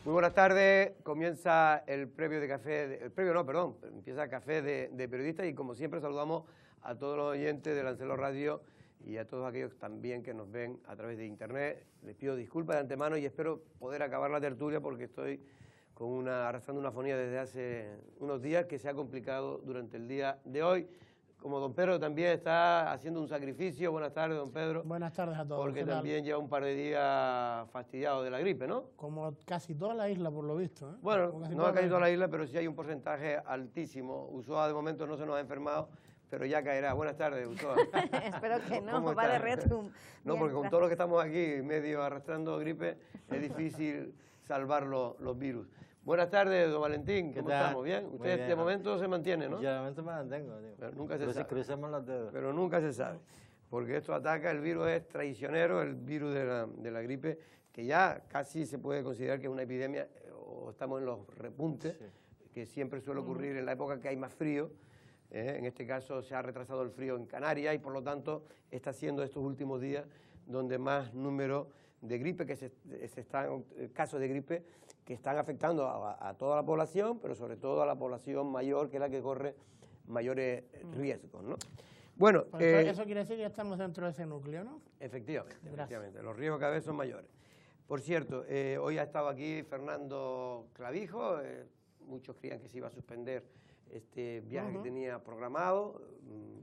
Muy buenas tardes, comienza el previo de café, empieza el café de periodistas y como siempre saludamos a todos los oyentes de Lancelot Radio y a todos aquellos también que nos ven a través de internet. Les pido disculpas de antemano y espero poder acabar la tertulia porque estoy arrastrando una fonía desde hace unos días que se ha complicado durante el día de hoy. Como don Pedro también está haciendo un sacrificio. Buenas tardes, don Pedro. Buenas tardes a todos. Porque también lleva un par de días fastidiado de la gripe, ¿no? Como casi toda la isla, por lo visto, ¿eh? Bueno, no ha caído toda la isla, pero sí hay un porcentaje altísimo. Ulloa de momento no se nos ha enfermado, pero ya caerá. Buenas tardes, Ulloa. Espero que no, va de retum. No, porque con todos los que estamos aquí medio arrastrando gripe, es difícil salvar los virus. Buenas tardes, don Valentín, ¿cómo estamos? ¿Bien? Usted de momento se mantiene, ¿no? Yo de momento me mantengo, tío. Pero nunca se sabe. Crucemos los dedos. Pero nunca se sabe, porque esto ataca, el virus es traicionero, el virus de la gripe, que ya casi se puede considerar que es una epidemia, o estamos en los repuntes, sí, que siempre suele ocurrir en la época que hay más frío. En este caso se ha retrasado el frío en Canarias y por lo tanto está siendo estos últimos días donde más número de gripe, casos de gripe que están afectando a toda la población, pero sobre todo a la población mayor, que es la que corre mayores riesgos, ¿no? Bueno, eso quiere decir que ya estamos dentro de ese núcleo, ¿no? Efectivamente, los riesgos cada vez son mayores. Por cierto, hoy ha estado aquí Fernando Clavijo, muchos creían que se iba a suspender este viaje que tenía programado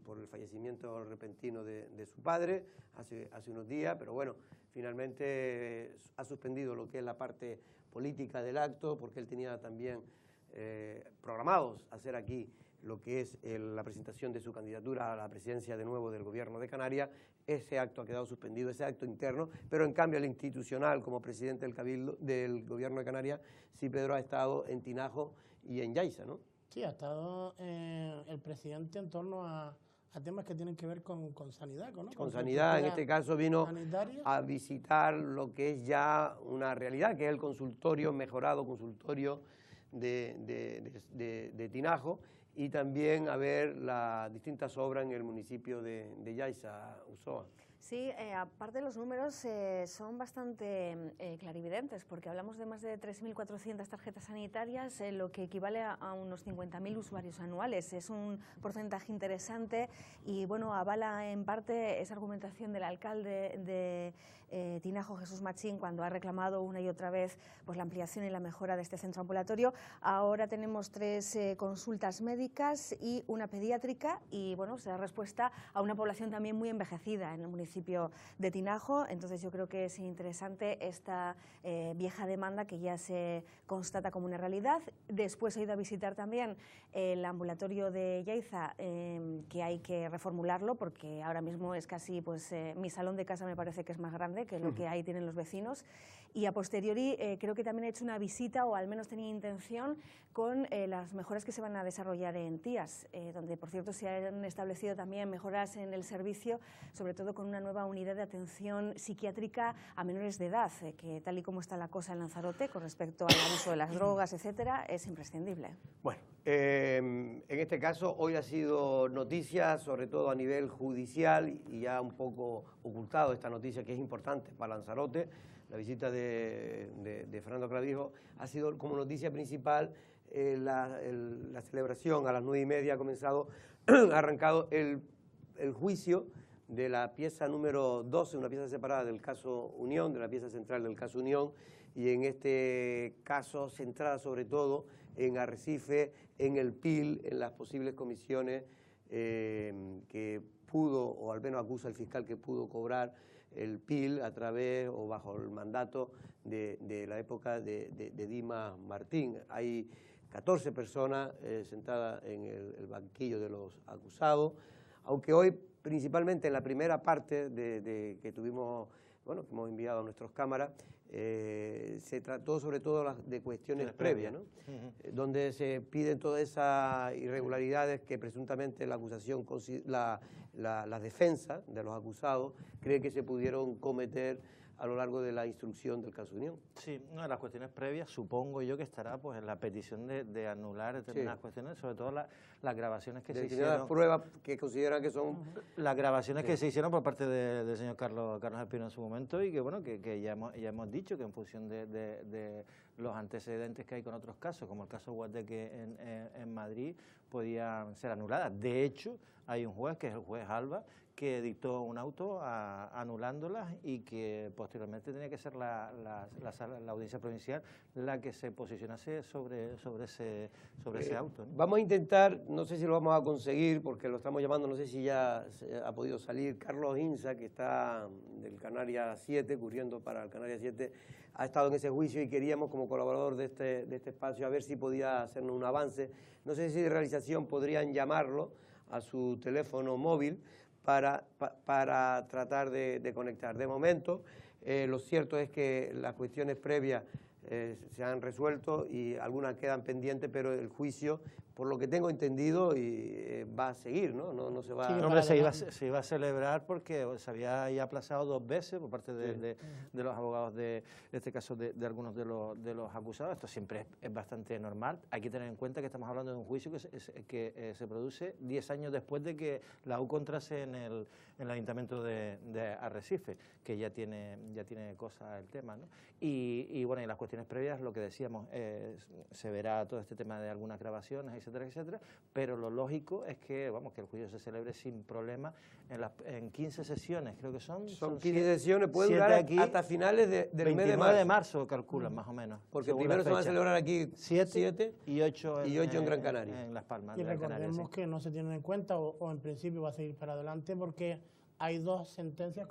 por el fallecimiento repentino de su padre hace unos días, pero bueno, finalmente ha suspendido lo que es la parte política del acto, porque él tenía también programados hacer aquí lo que es la presentación de su candidatura a la presidencia de nuevo del Gobierno de Canarias. Ese acto ha quedado suspendido, ese acto interno, pero en cambio el institucional, como presidente del Cabildo del Gobierno de Canarias, sí, Pedro, ha estado en Tinajo y en Yaiza, ¿no? Sí, ha estado el presidente en torno a temas que tienen que ver con sanidad, ¿no? Con sanidad, en este caso vino sanitaria, a visitar lo que es ya una realidad, que es el consultorio, mejorado consultorio de Tinajo, y también a ver las distintas obras en el municipio de Yaiza, Ulloa. Sí, aparte los números son bastante clarividentes, porque hablamos de más de 3.400 tarjetas sanitarias, lo que equivale a unos 50.000 usuarios anuales. Es un porcentaje interesante y, bueno, avala en parte esa argumentación del alcalde de Tinajo, Jesús Machín, cuando ha reclamado una y otra vez pues, la ampliación y la mejora de este centro ambulatorio. Ahora tenemos 3 consultas médicas y una pediátrica y, bueno, se da respuesta a una población también muy envejecida en el municipio de Tinajo. Entonces yo creo que es interesante esta vieja demanda que ya se constata como una realidad. Después he ido a visitar también el ambulatorio de Yaiza, que hay que reformularlo porque ahora mismo es casi, pues mi salón de casa me parece que es más grande que lo que ahí tienen los vecinos. Y a posteriori creo que también he hecho una visita, o al menos tenía intención, con las mejoras que se van a desarrollar en Tías, donde por cierto se han establecido también mejoras en el servicio, sobre todo con una nueva unidad de atención psiquiátrica a menores de edad, que tal y como está la cosa en Lanzarote con respecto al abuso de las drogas, etcétera, es imprescindible. Bueno, en este caso hoy ha sido noticia, sobre todo a nivel judicial, y ya un poco ocultado esta noticia que es importante para Lanzarote. La visita de Fernando Clavijo ha sido como noticia principal. La celebración a las 9:30 ha comenzado, ha arrancado el juicio de la pieza número 12, una pieza separada del caso Unión, de la pieza central del caso Unión, y en este caso centrada sobre todo en Arrecife, en el PIL, en las posibles comisiones que pudo, o al menos acusa el fiscal que pudo cobrar el PIL a través o bajo el mandato de la época de Dimas Martín. Hay 14 personas sentadas en el banquillo de los acusados, aunque hoy principalmente en la primera parte que tuvimos, bueno, que hemos enviado a nuestras cámaras, se trató sobre todo de cuestiones previas, ¿no? Donde se piden todas esas irregularidades que presuntamente la acusación, la defensa de los acusados cree que se pudieron cometer a lo largo de la instrucción del caso Unión. Sí, una de las cuestiones previas, supongo yo que estará pues en la petición de anular determinadas cuestiones, sobre todo las grabaciones que se hicieron. Las pruebas que consideran que son... Las grabaciones que se hicieron por parte del señor Carlos Espino en su momento, y que bueno, que ya hemos dicho que en función de los antecedentes que hay con otros casos, como el caso Guateque en Madrid, podían ser anuladas. De hecho, hay un juez, que es el juez Alba, que dictó un auto anulándolas y que posteriormente tenía que ser la audiencia provincial la que se posicionase sobre ese auto, ¿no? Vamos a intentar, no sé si lo vamos a conseguir, porque lo estamos llamando, no sé si ya ha podido salir, Carlos Insa, que está del Canarias 7, cubriendo para el Canarias 7, ha estado en ese juicio y queríamos, como colaborador de este espacio, a ver si podía hacernos un avance. No sé si de realización podrían llamarlo a su teléfono móvil para tratar de conectar. De momento, lo cierto es que las cuestiones previas se han resuelto y algunas quedan pendientes, pero el juicio, por lo que tengo entendido, va a seguir, ¿no? No se va... Sí, hombre, se iba a celebrar porque se había ya aplazado 2 veces por parte de los abogados, en este caso de algunos de los acusados. Esto siempre es bastante normal. Hay que tener en cuenta que estamos hablando de un juicio que se produce 10 años después de que la U contrase en el Ayuntamiento de Arrecife, que ya tiene cosa el tema, ¿no? Y bueno, y las cuestiones previas, lo que decíamos, se verá todo este tema de algunas grabaciones, etcétera, etcétera, pero lo lógico es que, vamos, que el juicio se celebre sin problema en 15 sesiones, creo que son 15 sesiones, puede durar aquí hasta finales del mes de marzo. 29 de marzo calculan, más o menos. Porque primero se van a celebrar aquí 7 y 8 en Gran Canaria. En Las Palmas. Y recordemos que no se tienen en cuenta, o en principio va a seguir para adelante, porque hay 2 sentencias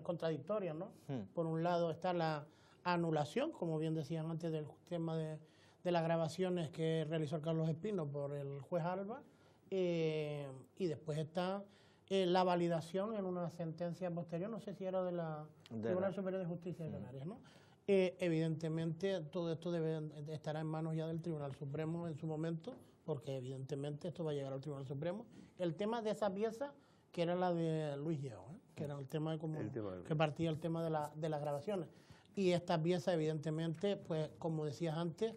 contradictorias, ¿no? Por un lado está la anulación, como bien decían antes, del tema de las grabaciones que realizó Carlos Espino por el juez Alba, y después está la validación en una sentencia posterior, no sé si era de la Tribunal Superior de Justicia de Canarias, ¿no? Evidentemente todo esto estará en manos ya del Tribunal Supremo en su momento, porque evidentemente esto va a llegar al Tribunal Supremo. El tema de esa pieza, que era la de Luis Lleó, que era el tema que partía el tema de las grabaciones. Y esta pieza, evidentemente, pues como decías antes,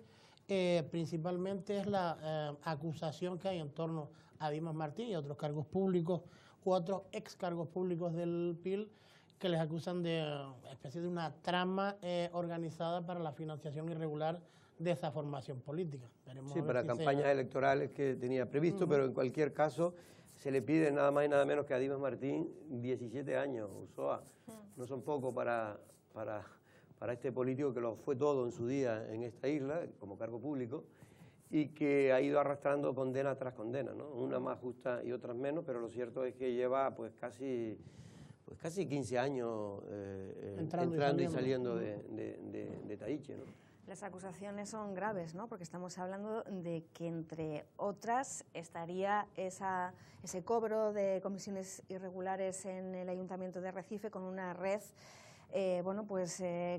principalmente es la acusación que hay en torno a Dimas Martín y otros cargos públicos u otros ex cargos públicos del PIL, que les acusan de especie de una trama organizada para la financiación irregular de esa formación política. Veremos para campañas electorales que tenía previsto, pero en cualquier caso se le pide nada más y nada menos que a Dimas Martín 17 años, Ulloa. No son pocos para este político que lo fue todo en su día en esta isla, como cargo público, y que ha ido arrastrando condena tras condena, ¿no? Una más justa y otras menos, pero lo cierto es que lleva pues casi 15 años entrando y saliendo de Tahiche, ¿no? Las acusaciones son graves, ¿no? Porque estamos hablando de que, entre otras, estaría ese cobro de comisiones irregulares en el Ayuntamiento de Arrecife con una red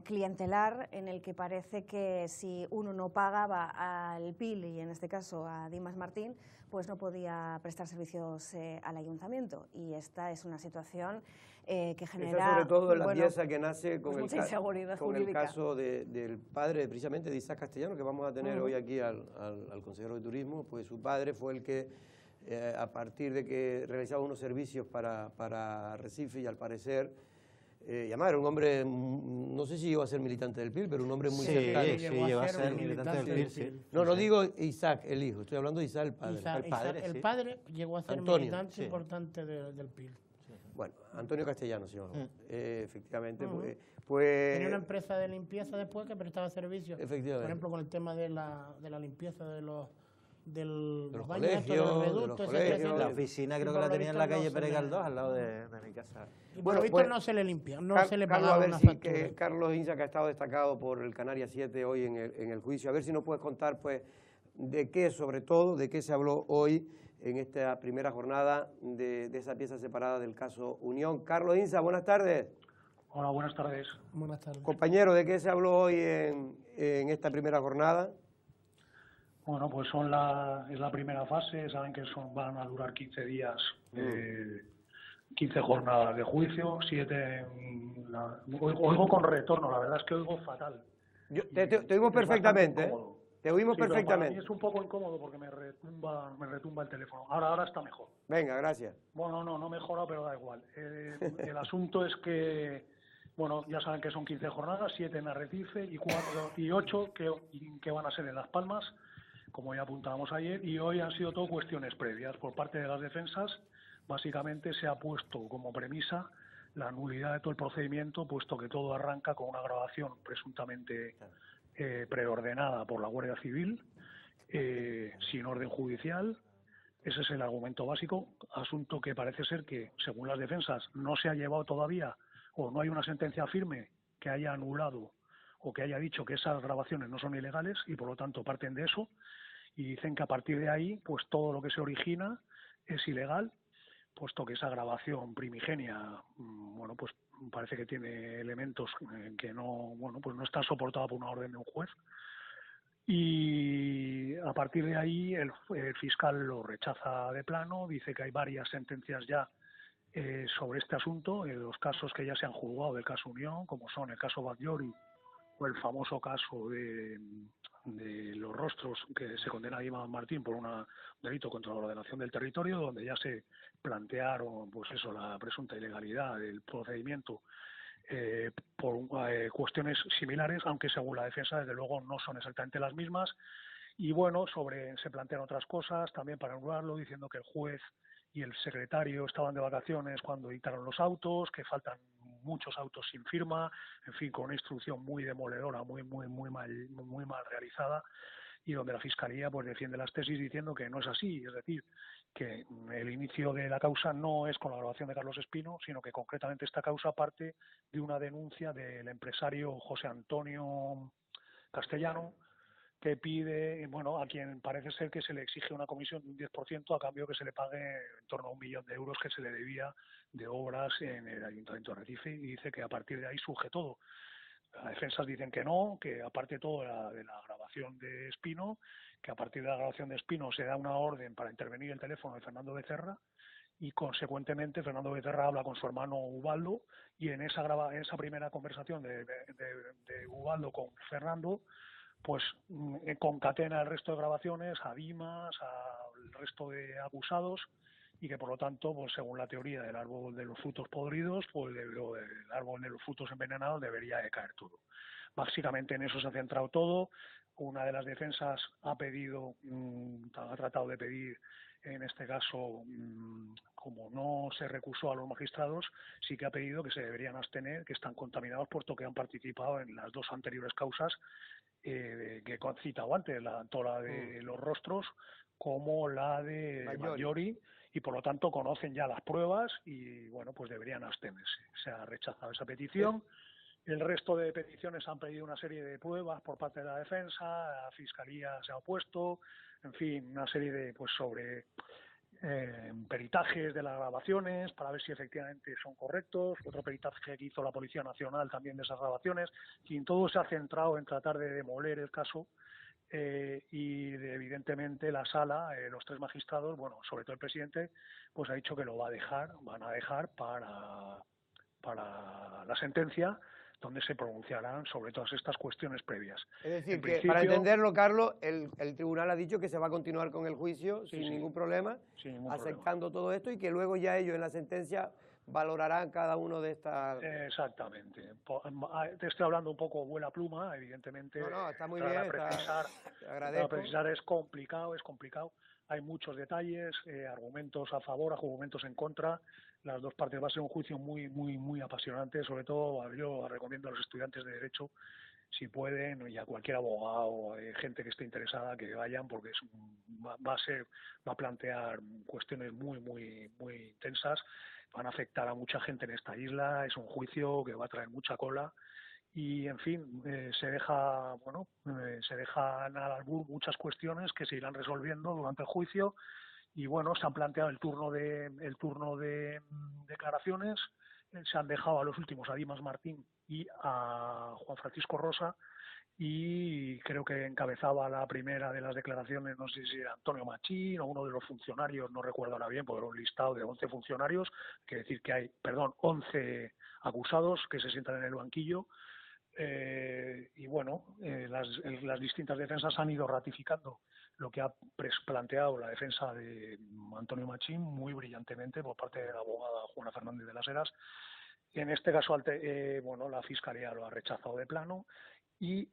clientelar, en el que parece que si uno no pagaba al PIL, y en este caso a Dimas Martín, pues no podía prestar servicios al ayuntamiento. Y esta es una situación que genera... Esa sobre todo la pieza que nace con mucha inseguridad jurídica. El caso del padre, precisamente, de Isaac Castellano, que vamos a tener hoy aquí al consejero de Turismo. Pues su padre fue el que, a partir de que realizaba unos servicios para Arrecife, y al parecer... y además era un hombre, no sé si iba a ser militante del PIL, pero un hombre muy cercano. Sí, llegó a ser militante del PIL, sí. No digo Isaac, el hijo, estoy hablando de Isaac, el padre. El padre llegó a ser militante importante del PIL. Bueno, Antonio Castellano, señor. Efectivamente. Pues tenía una empresa de limpieza después que prestaba servicios. Efectivamente. Por ejemplo, con el tema de la limpieza de los baños, colegios, etcétera. La oficina creo que la tenía en la calle Pérez Galdós, al lado de mi casa. Y por lo visto no se le limpia, se le Carlos, pagaba una factura. Carlos Insa, que ha estado destacado por el Canarias 7 hoy en el juicio, a ver si nos puedes contar, pues, de qué se habló hoy en esta primera jornada de esa pieza separada del caso Unión. Carlos Insa, buenas tardes. Hola, buenas tardes. Buenas tardes. Compañero, ¿de qué se habló hoy en esta primera jornada? Bueno, pues es la primera fase, saben que van a durar 15 días, 15 jornadas de juicio, 7... Oigo con retorno, la verdad es que oigo fatal. Te oímos perfectamente, Te oímos perfectamente. Para mí es un poco incómodo porque me retumba el teléfono. Ahora está mejor. Venga, gracias. Bueno, no mejora, pero da igual. El asunto es que Bueno, ya saben que son 15 jornadas, 7 en Arrecife y 8 que van a ser en Las Palmas, como ya apuntábamos ayer, y hoy han sido todo cuestiones previas. Por parte de las defensas, básicamente se ha puesto como premisa la nulidad de todo el procedimiento, puesto que todo arranca con una grabación presuntamente preordenada por la Guardia Civil, sin orden judicial. Ese es el argumento básico, asunto que parece ser que, según las defensas, no se ha llevado todavía o no hay una sentencia firme que haya anulado o que haya dicho que esas grabaciones no son ilegales y por lo tanto parten de eso y dicen que a partir de ahí pues todo lo que se origina es ilegal, puesto que esa grabación primigenia bueno pues parece que tiene elementos que no pues no están soportados por una orden de un juez. Y a partir de ahí el fiscal lo rechaza de plano, dice que hay varias sentencias ya sobre este asunto, los casos que ya se han juzgado del caso Unión, como son el caso Batllori o el famoso caso de los rostros que se condena a Guimán Martín por un delito contra la ordenación del territorio, donde ya se plantearon pues eso, la presunta ilegalidad del procedimiento por cuestiones similares, aunque según la defensa desde luego no son exactamente las mismas. Y bueno, se plantean otras cosas también para anularlo, diciendo que el juez y el secretario estaban de vacaciones cuando dictaron los autos, que faltan muchos autos sin firma, en fin, con una instrucción muy demoledora, muy mal realizada, y donde la Fiscalía pues defiende las tesis diciendo que no es así, es decir, que el inicio de la causa no es con la grabación de Carlos Espino, sino que concretamente esta causa parte de una denuncia del empresario José Antonio Castellano, que pide, bueno, a quien parece ser que se le exige una comisión de un 10% a cambio que se le pague en torno a 1 millón de euros que se le debía de obras en el Ayuntamiento de Arrecife, y dice que a partir de ahí surge todo. Las defensas dicen que no, que aparte todo de la grabación de Espino, que a partir de la grabación de Espino se da una orden para intervenir el teléfono de Fernando Becerra y consecuentemente Fernando Becerra habla con su hermano Ubaldo y en esa primera conversación de Ubaldo con Fernando pues concatena el resto de grabaciones a Dimas, al resto de acusados, y que por lo tanto, pues según la teoría del árbol de los frutos podridos, pues el árbol de los frutos envenenados debería de caer todo. Básicamente en eso se ha centrado todo. Una de las defensas ha tratado de pedir, en este caso, como no se recusó a los magistrados, sí que ha pedido que se deberían abstener, que están contaminados puesto que han participado en las 2 anteriores causas que he citado antes, tanto la de los rostros como la de Batllori, y por lo tanto conocen ya las pruebas y bueno, pues deberían abstenerse. Se ha rechazado esa petición. El resto de peticiones han pedido una serie de pruebas por parte de la defensa, la Fiscalía se ha opuesto, en fin, una serie de pues sobre peritajes de las grabaciones para ver si efectivamente son correctos, otro peritaje que hizo la Policía Nacional también de esas grabaciones, y todo se ha centrado en tratar de demoler el caso evidentemente la sala, los 3 magistrados, bueno, sobre todo el presidente, pues ha dicho que lo van a dejar para la sentencia, donde se pronunciarán sobre todas estas cuestiones previas. Es decir, que para entenderlo, Carlos, el tribunal ha dicho que se va a continuar con el juicio sin ningún problema, aceptando todo esto, y que luego ya ellos en la sentencia valorarán cada uno de estas... Exactamente. Te estoy hablando un poco vuela pluma, evidentemente. No, está muy bien, precisar es complicado. Hay muchos detalles, argumentos a favor, argumentos en contra. Las 2 partes va a ser un juicio muy apasionante. Sobre todo, yo recomiendo a los estudiantes de Derecho, si pueden, y a cualquier abogado, gente que esté interesada, que vayan, porque va a plantear cuestiones muy intensas. Van a afectar a mucha gente en esta isla. Es un juicio que va a traer mucha cola. Y en fin, se dejan al albur muchas cuestiones que se irán resolviendo durante el juicio, y bueno, se han planteado el turno de declaraciones, se han dejado a los últimos a Dimas Martín y a Juan Francisco Rosa, y creo que encabezaba la primera de las declaraciones, no sé si era Antonio Machín o uno de los funcionarios, no recuerdo ahora bien, porque era un listado de 11 funcionarios, quiere decir que hay, 11 acusados que se sientan en el banquillo. Y bueno, las distintas defensas han ido ratificando lo que ha planteado la defensa de Antonio Machín muy brillantemente por parte de la abogada Juana Fernández de las Heras, En este caso, bueno, la Fiscalía lo ha rechazado de plano y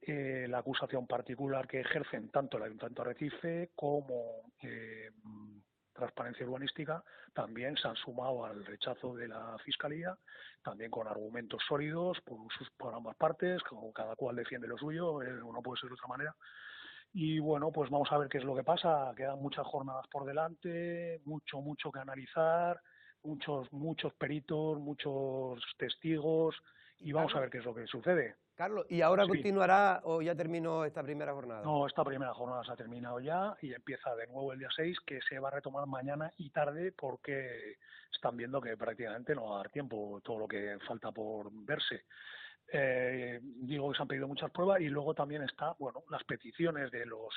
la acusación particular que ejercen tanto el Ayuntamiento de Arrecife como Transparencia Urbanística también se han sumado al rechazo de la Fiscalía, también con argumentos sólidos por ambas partes, como cada cual defiende lo suyo, no puede ser de otra manera. Y bueno, pues vamos a ver qué es lo que pasa. Quedan muchas jornadas por delante, mucho que analizar, muchos peritos, muchos testigos, y vamos a ver qué es lo que sucede. Carlos, ¿y ahora Sí. continuará o ya terminó esta primera jornada? No, esta primera jornada se ha terminado ya y empieza de nuevo el día 6, que se va a retomar mañana y tarde porque están viendo que prácticamente no va a dar tiempo todo lo que falta por verse. Digo que se han pedido muchas pruebas y luego también está, bueno, las peticiones de los...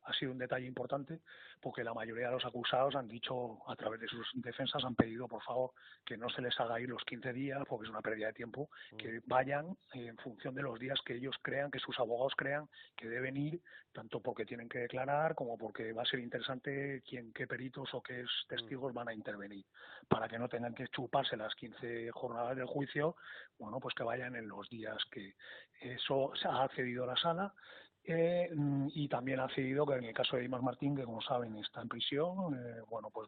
Ha sido un detalle importante porque la mayoría de los acusados han dicho, a través de sus defensas, han pedido, por favor, que no se les haga ir los 15 días porque es una pérdida de tiempo, que vayan en función de los días que ellos crean, que sus abogados crean que deben ir, tanto porque tienen que declarar como porque va a ser interesante qué peritos o qué testigos van a intervenir, para que no tengan que chuparse las 15 jornadas del juicio, bueno, pues que vayan en los días que eso se ha accedido a la sala. Y también ha accedido que en el caso de Dimas Martín, que como saben está en prisión, bueno, pues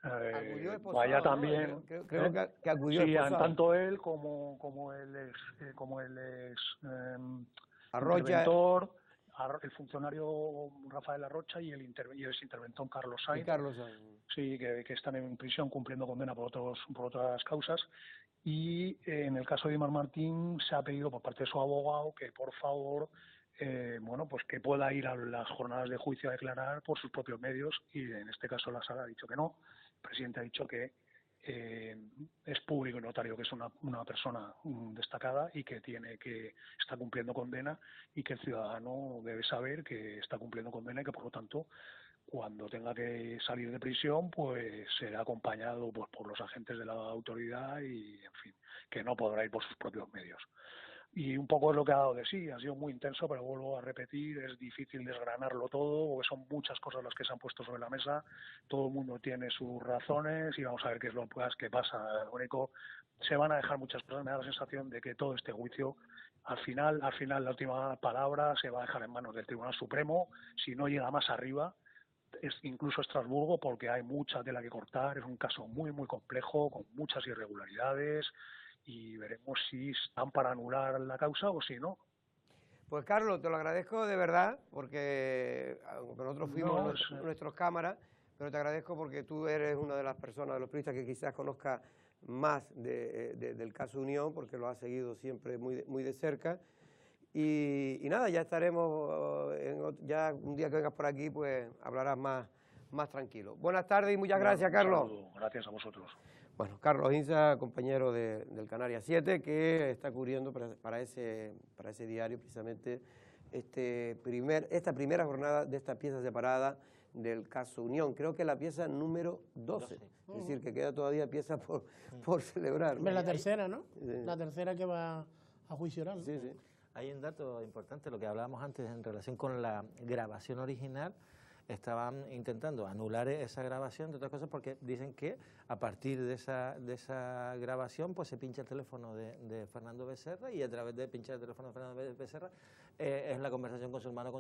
Acudió esposado, vaya ¿no? también. Creo que acudió sí, esposado. tanto él como el Arrocha, interventor, el funcionario Rafael Arrocha y el interventor Carlos Sainz. y Carlos Sainz. Sí, que están en prisión cumpliendo condena por otras causas. Y en el caso de Dimas Martín se ha pedido por parte de su abogado que por favor bueno, pues que pueda ir a las jornadas de juicio a declarar por sus propios medios, y en este caso la sala ha dicho que no. El presidente ha dicho que es público y notario que es una persona destacada y que está cumpliendo condena, y que el ciudadano debe saber que está cumpliendo condena y que por lo tanto cuando tenga que salir de prisión pues será acompañado pues por los agentes de la autoridad y en fin, que no podrá ir por sus propios medios. Y un poco es lo que ha dado de sí, ha sido muy intenso, pero vuelvo a repetir, es difícil desgranarlo todo, porque son muchas cosas las que se han puesto sobre la mesa, todo el mundo tiene sus razones y vamos a ver qué es lo que pasa. Lo único, se van a dejar muchas cosas, me da la sensación de que todo este juicio, al final la última palabra se va a dejar en manos del Tribunal Supremo, si no llega más arriba, incluso Estrasburgo, porque hay mucha tela que cortar, es un caso muy complejo, con muchas irregularidades, y veremos si están para anular la causa o si no. Pues Carlos, te lo agradezco de verdad, porque aunque nosotros fuimos nuestros cámaras, pero te agradezco porque tú eres una de las personas, de los periodistas que quizás conozca más del caso Unión, porque lo has seguido siempre muy de cerca. Y nada, ya estaremos, ya un día que vengas por aquí, pues hablarás más tranquilo. Buenas tardes y muchas gracias, Carlos. Un saludo. Gracias a vosotros. Bueno, Carlos Inza, compañero del Canarias 7, que está cubriendo para ese diario precisamente esta primera jornada de esta pieza separada del caso Unión. Creo que la pieza número 12. Es decir, que queda todavía pieza por celebrar. Es la tercera, ¿no? La tercera que va a juicio oral, ¿no? Sí, sí. Hay un dato importante, lo que hablábamos antes en relación con la grabación original. Estaban intentando anular esa grabación, de otras cosas, porque dicen que a partir de esa grabación pues se pincha el teléfono de Fernando Becerra, y a través de pinchar el teléfono de Fernando Becerra es la conversación con su hermano,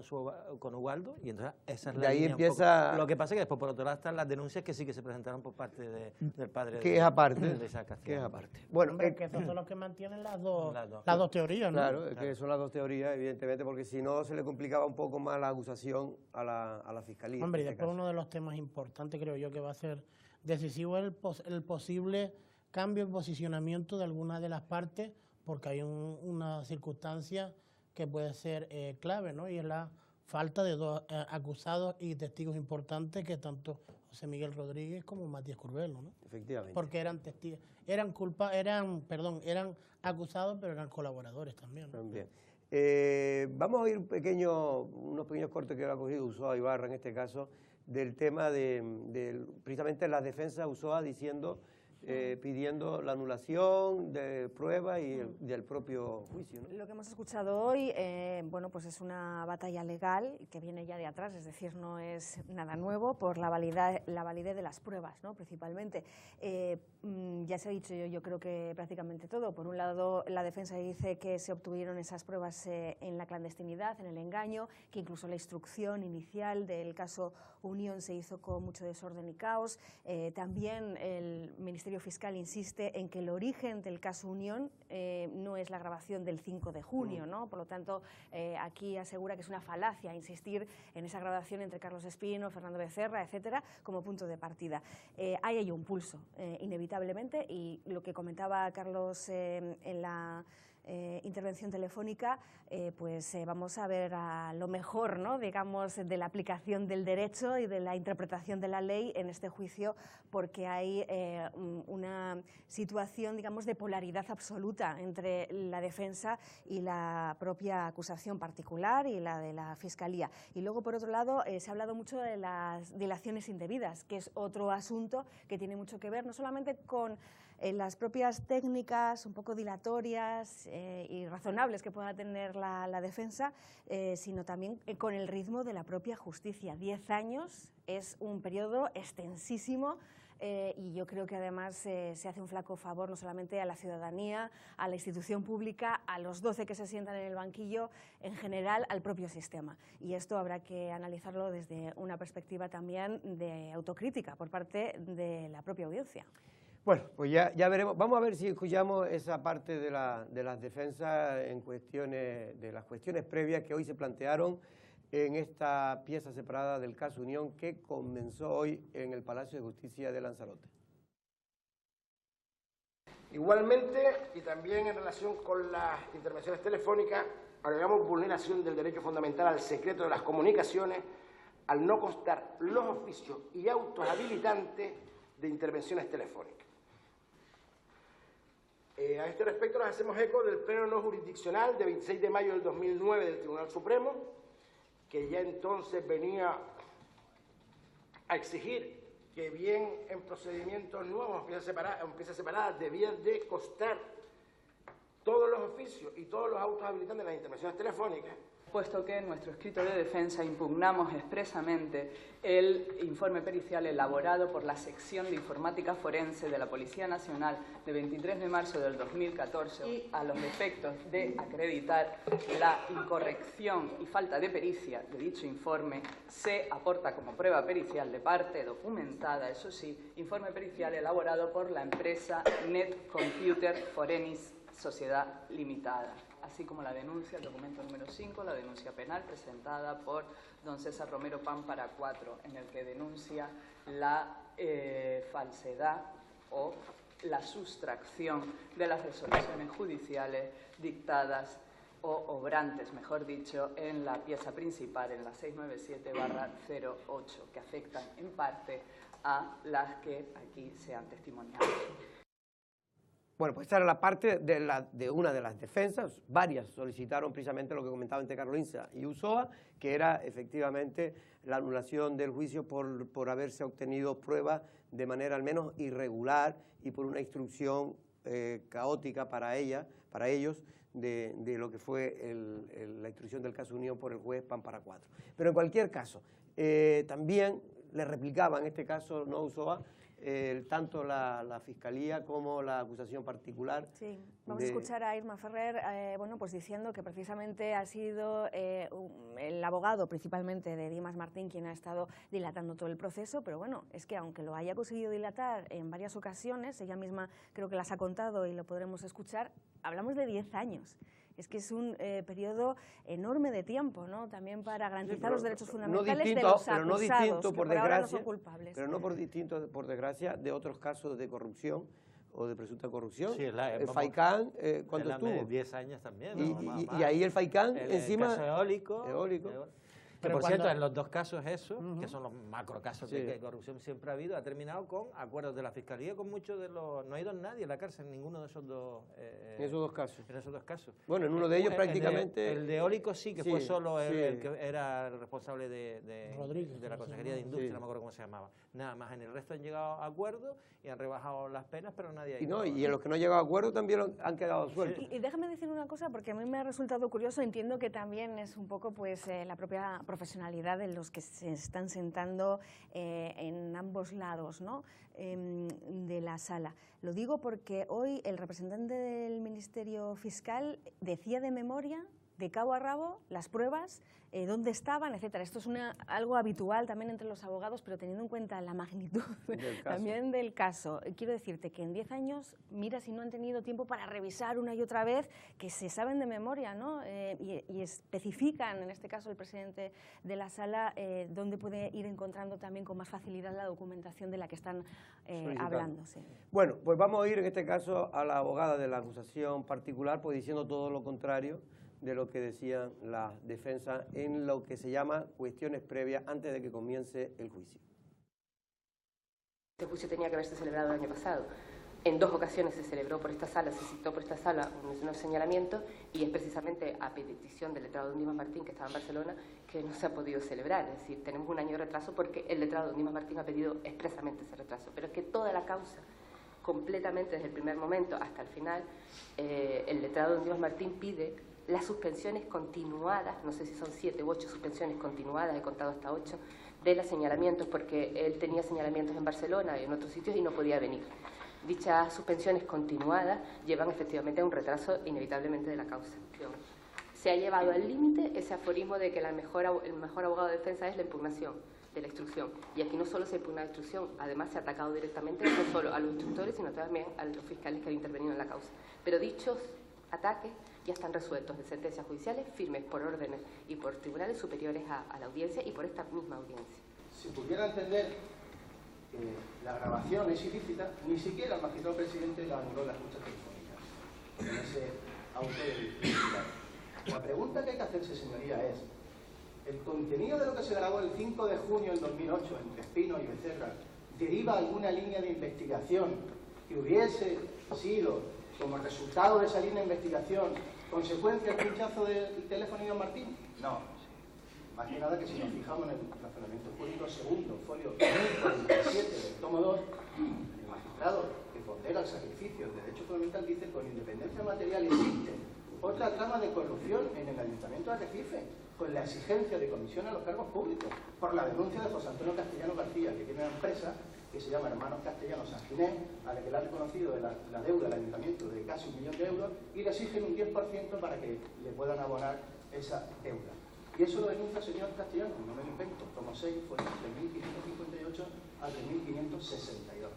con Ubaldo, y entonces esa es la de ahí línea empieza... Lo que pasa es que después, por otro lado, están las denuncias que sí que se presentaron por parte del padre que es aparte, de Isaac Castillo. que es aparte. Bueno, hombre, que esos son los que mantienen las dos teorías, ¿no? Claro, es que son las dos teorías, evidentemente, porque si no se le complicaba un poco más la acusación a la Fiscalía. Hombre, y después uno de los temas importantes, creo yo, que va a ser decisivo es el posible cambio de posicionamiento de alguna de las partes, porque hay una circunstancia que puede ser clave, ¿no? Y es la falta de dos acusados y testigos importantes, que tanto José Miguel Rodríguez como Matías Curbelo, ¿no? Efectivamente. Porque eran testigos, eran acusados, pero eran colaboradores también, ¿no? También. Vamos a oír unos pequeños cortes que ha cogido Ulloa Ibarra, en este caso, del tema de precisamente las defensas Ulloa diciendo pidiendo la anulación de pruebas y del propio juicio, ¿no? Lo que hemos escuchado hoy, bueno, pues es una batalla legal que viene ya de atrás, es decir, no es nada nuevo por la validez de las pruebas, ¿no? Principalmente. Ya se ha dicho yo creo que prácticamente todo. Por un lado, la defensa dice que se obtuvieron esas pruebas en la clandestinidad, en el engaño, que incluso la instrucción inicial del caso Unión se hizo con mucho desorden y caos. También el Ministerio Fiscal insiste en que el origen del caso Unión no es la grabación del 5 de junio, ¿no? Por lo tanto, aquí asegura que es una falacia insistir en esa grabación entre Carlos Espino, Fernando Becerra, etcétera, como punto de partida. Ahí hay un pulso, inevitablemente, y lo que comentaba Carlos en la intervención telefónica, pues vamos a ver a lo mejor, ¿no?, digamos, de la aplicación del derecho y de la interpretación de la ley en este juicio, porque hay una situación, digamos, de polaridad absoluta entre la defensa y la propia acusación particular y la de la Fiscalía. Y luego, por otro lado, se ha hablado mucho de las dilaciones indebidas, que es otro asunto que tiene mucho que ver no solamente con las propias técnicas un poco dilatorias y razonables que pueda tener la defensa, sino también con el ritmo de la propia justicia. 10 años es un periodo extensísimo y yo creo que además se hace un flaco favor no solamente a la ciudadanía, a la institución pública, a los 12 que se sientan en el banquillo, en general al propio sistema. Y esto habrá que analizarlo desde una perspectiva también de autocrítica por parte de la propia audiencia. Bueno, pues ya veremos. Vamos a ver si escuchamos esa parte de las defensas en cuestiones, de las cuestiones previas que hoy se plantearon en esta pieza separada del caso Unión que comenzó hoy en el Palacio de Justicia de Lanzarote. Igualmente, y también en relación con las intervenciones telefónicas, agregamos vulneración del derecho fundamental al secreto de las comunicaciones al no constar los oficios y autos habilitantes de intervenciones telefónicas. A este respecto nos hacemos eco del pleno no jurisdiccional de 26 de mayo del 2009 del Tribunal Supremo, que ya entonces venía a exigir que bien en procedimientos nuevos, en piezas separadas, debían de constar todos los oficios y todos los autos habilitantes de las intervenciones telefónicas. Puesto que en nuestro escrito de defensa impugnamos expresamente el informe pericial elaborado por la sección de informática forense de la Policía Nacional de 23 de marzo del 2014 y a los efectos de acreditar la incorrección y falta de pericia de dicho informe, se aporta como prueba pericial de parte documentada, eso sí, informe pericial elaborado por la empresa Net Computer Forenis Sociedad Limitada, así como la denuncia, el documento número 5, la denuncia penal presentada por don César Romero Pámpara 4, en el que denuncia la falsedad o la sustracción de las resoluciones judiciales dictadas o obrantes, mejor dicho, en la pieza principal, en la 697/08, que afectan en parte a las que aquí se han testimoniado. Bueno, pues esta era la parte de una de las defensas. Varias solicitaron precisamente lo que comentaba entre Carolina y Usoa, que era efectivamente la anulación del juicio por haberse obtenido pruebas de manera al menos irregular y por una instrucción caótica para ellos, de lo que fue la instrucción del caso Unión por el juez Pámpara 4. Pero en cualquier caso, también le replicaba en este caso, ¿no, Usoa?, tanto la Fiscalía como la acusación particular. Sí, vamos a escuchar a Irma Ferrer, bueno, pues diciendo que precisamente ha sido el abogado principalmente de Dimas Martín quien ha estado dilatando todo el proceso, pero bueno, es que aunque lo haya conseguido dilatar en varias ocasiones, ella misma creo que las ha contado y lo podremos escuchar, hablamos de 10 años. Es que es un periodo enorme de tiempo, ¿no? También para garantizar los derechos fundamentales de los acusados, no distinto, por que ahora no desgracia, son culpables. pero no por distinto, por desgracia, de otros casos de corrupción o de presunta corrupción. Sí, el FAICAN, ¿cuánto estuvo? 10 años también. Y ahí el FAICAN encima... El caso eólico. Que por cierto, en los dos casos esos, que son los macrocasos de corrupción siempre ha habido, ha terminado con acuerdos de la Fiscalía con muchos de los... No ha ido nadie a la cárcel en ninguno de esos dos... en esos dos casos. En esos dos casos. Bueno, en uno de ellos prácticamente... El de Eólico sí, que fue solo el que era el responsable de la Consejería de Industria, no me acuerdo cómo se llamaba. Nada más, en el resto han llegado a acuerdos y han rebajado las penas, pero nadie ha ido. Y en los que no han llegado a acuerdo también han quedado sueltos. Y déjame decir una cosa, porque a mí me ha resultado curioso, entiendo que también es un poco pues la propia profesionalidad de los que se están sentando en ambos lados, ¿no? De la sala. Lo digo porque hoy el representante del Ministerio Fiscal decía de memoria, de cabo a rabo, las pruebas, dónde estaban, etcétera. Esto es algo habitual también entre los abogados, pero teniendo en cuenta la magnitud también del caso. Quiero decirte que en 10 años, mira si no han tenido tiempo para revisar una y otra vez, que se saben de memoria, ¿no? Y especifican, en este caso el presidente de la sala, dónde puede ir encontrando también con más facilidad la documentación de la que están hablando. Sí. Bueno, pues vamos a ir en este caso a la abogada de la acusación particular, pues diciendo todo lo contrario de lo que decía la defensa en lo que se llama cuestiones previas antes de que comience el juicio. Este juicio tenía que haberse celebrado el año pasado. En 2 ocasiones se celebró por esta sala, se citó por esta sala unos señalamientos y es precisamente a petición del letrado Don Dimas Martín, que estaba en Barcelona, que no se ha podido celebrar. Es decir, tenemos un año de retraso porque el letrado Don Dimas Martín ha pedido expresamente ese retraso. Pero es que toda la causa, completamente desde el primer momento hasta el final, el letrado Don Dimas Martín pide las suspensiones continuadas, no sé si son 7 u 8 suspensiones continuadas, he contado hasta 8, de los señalamientos, porque él tenía señalamientos en Barcelona y en otros sitios y no podía venir. Dichas suspensiones continuadas llevan efectivamente a un retraso inevitablemente de la causa. Se ha llevado al límite ese aforismo de que el mejor abogado de defensa es la impugnación de la instrucción. Y aquí no solo se impugna la instrucción, además se ha atacado directamente no solo a los instructores, sino también a los fiscales que han intervenido en la causa. Pero dichos ataques ya están resueltos de sentencias judiciales firmes por órdenes y por tribunales superiores a la audiencia y por esta misma audiencia. Si pudiera entender que la grabación es ilícita, ni siquiera el magistrado presidente la anuló en las escuchas telefónicas, en ese auto del fiscal. La pregunta que hay que hacerse, señoría, es: ¿el contenido de lo que se grabó el 5 de junio del 2008 entre Espino y Becerra deriva alguna línea de investigación que hubiese sido, como resultado de esa línea de investigación, consecuencia del pinchazo del teléfono de Iván Martín? No. Más que nada que si nos fijamos en el razonamiento jurídico segundo, folio 1047 del tomo 2, el magistrado que pondera el sacrificio del derecho fundamental dice: con independencia material existe otra trama de corrupción en el Ayuntamiento de Arrecife, con la exigencia de comisión a los cargos públicos, por la denuncia de José Antonio Castellano García, que tiene una empresa que se llama Hermanos Castellanos San Ginés, a la que le ha reconocido la deuda del Ayuntamiento de casi 1 millón de euros, y le exigen un 10% para que le puedan abonar esa deuda. Y eso lo denuncia el señor Castellano, no me lo invento, tomo 6, fue de 1558 a 3562.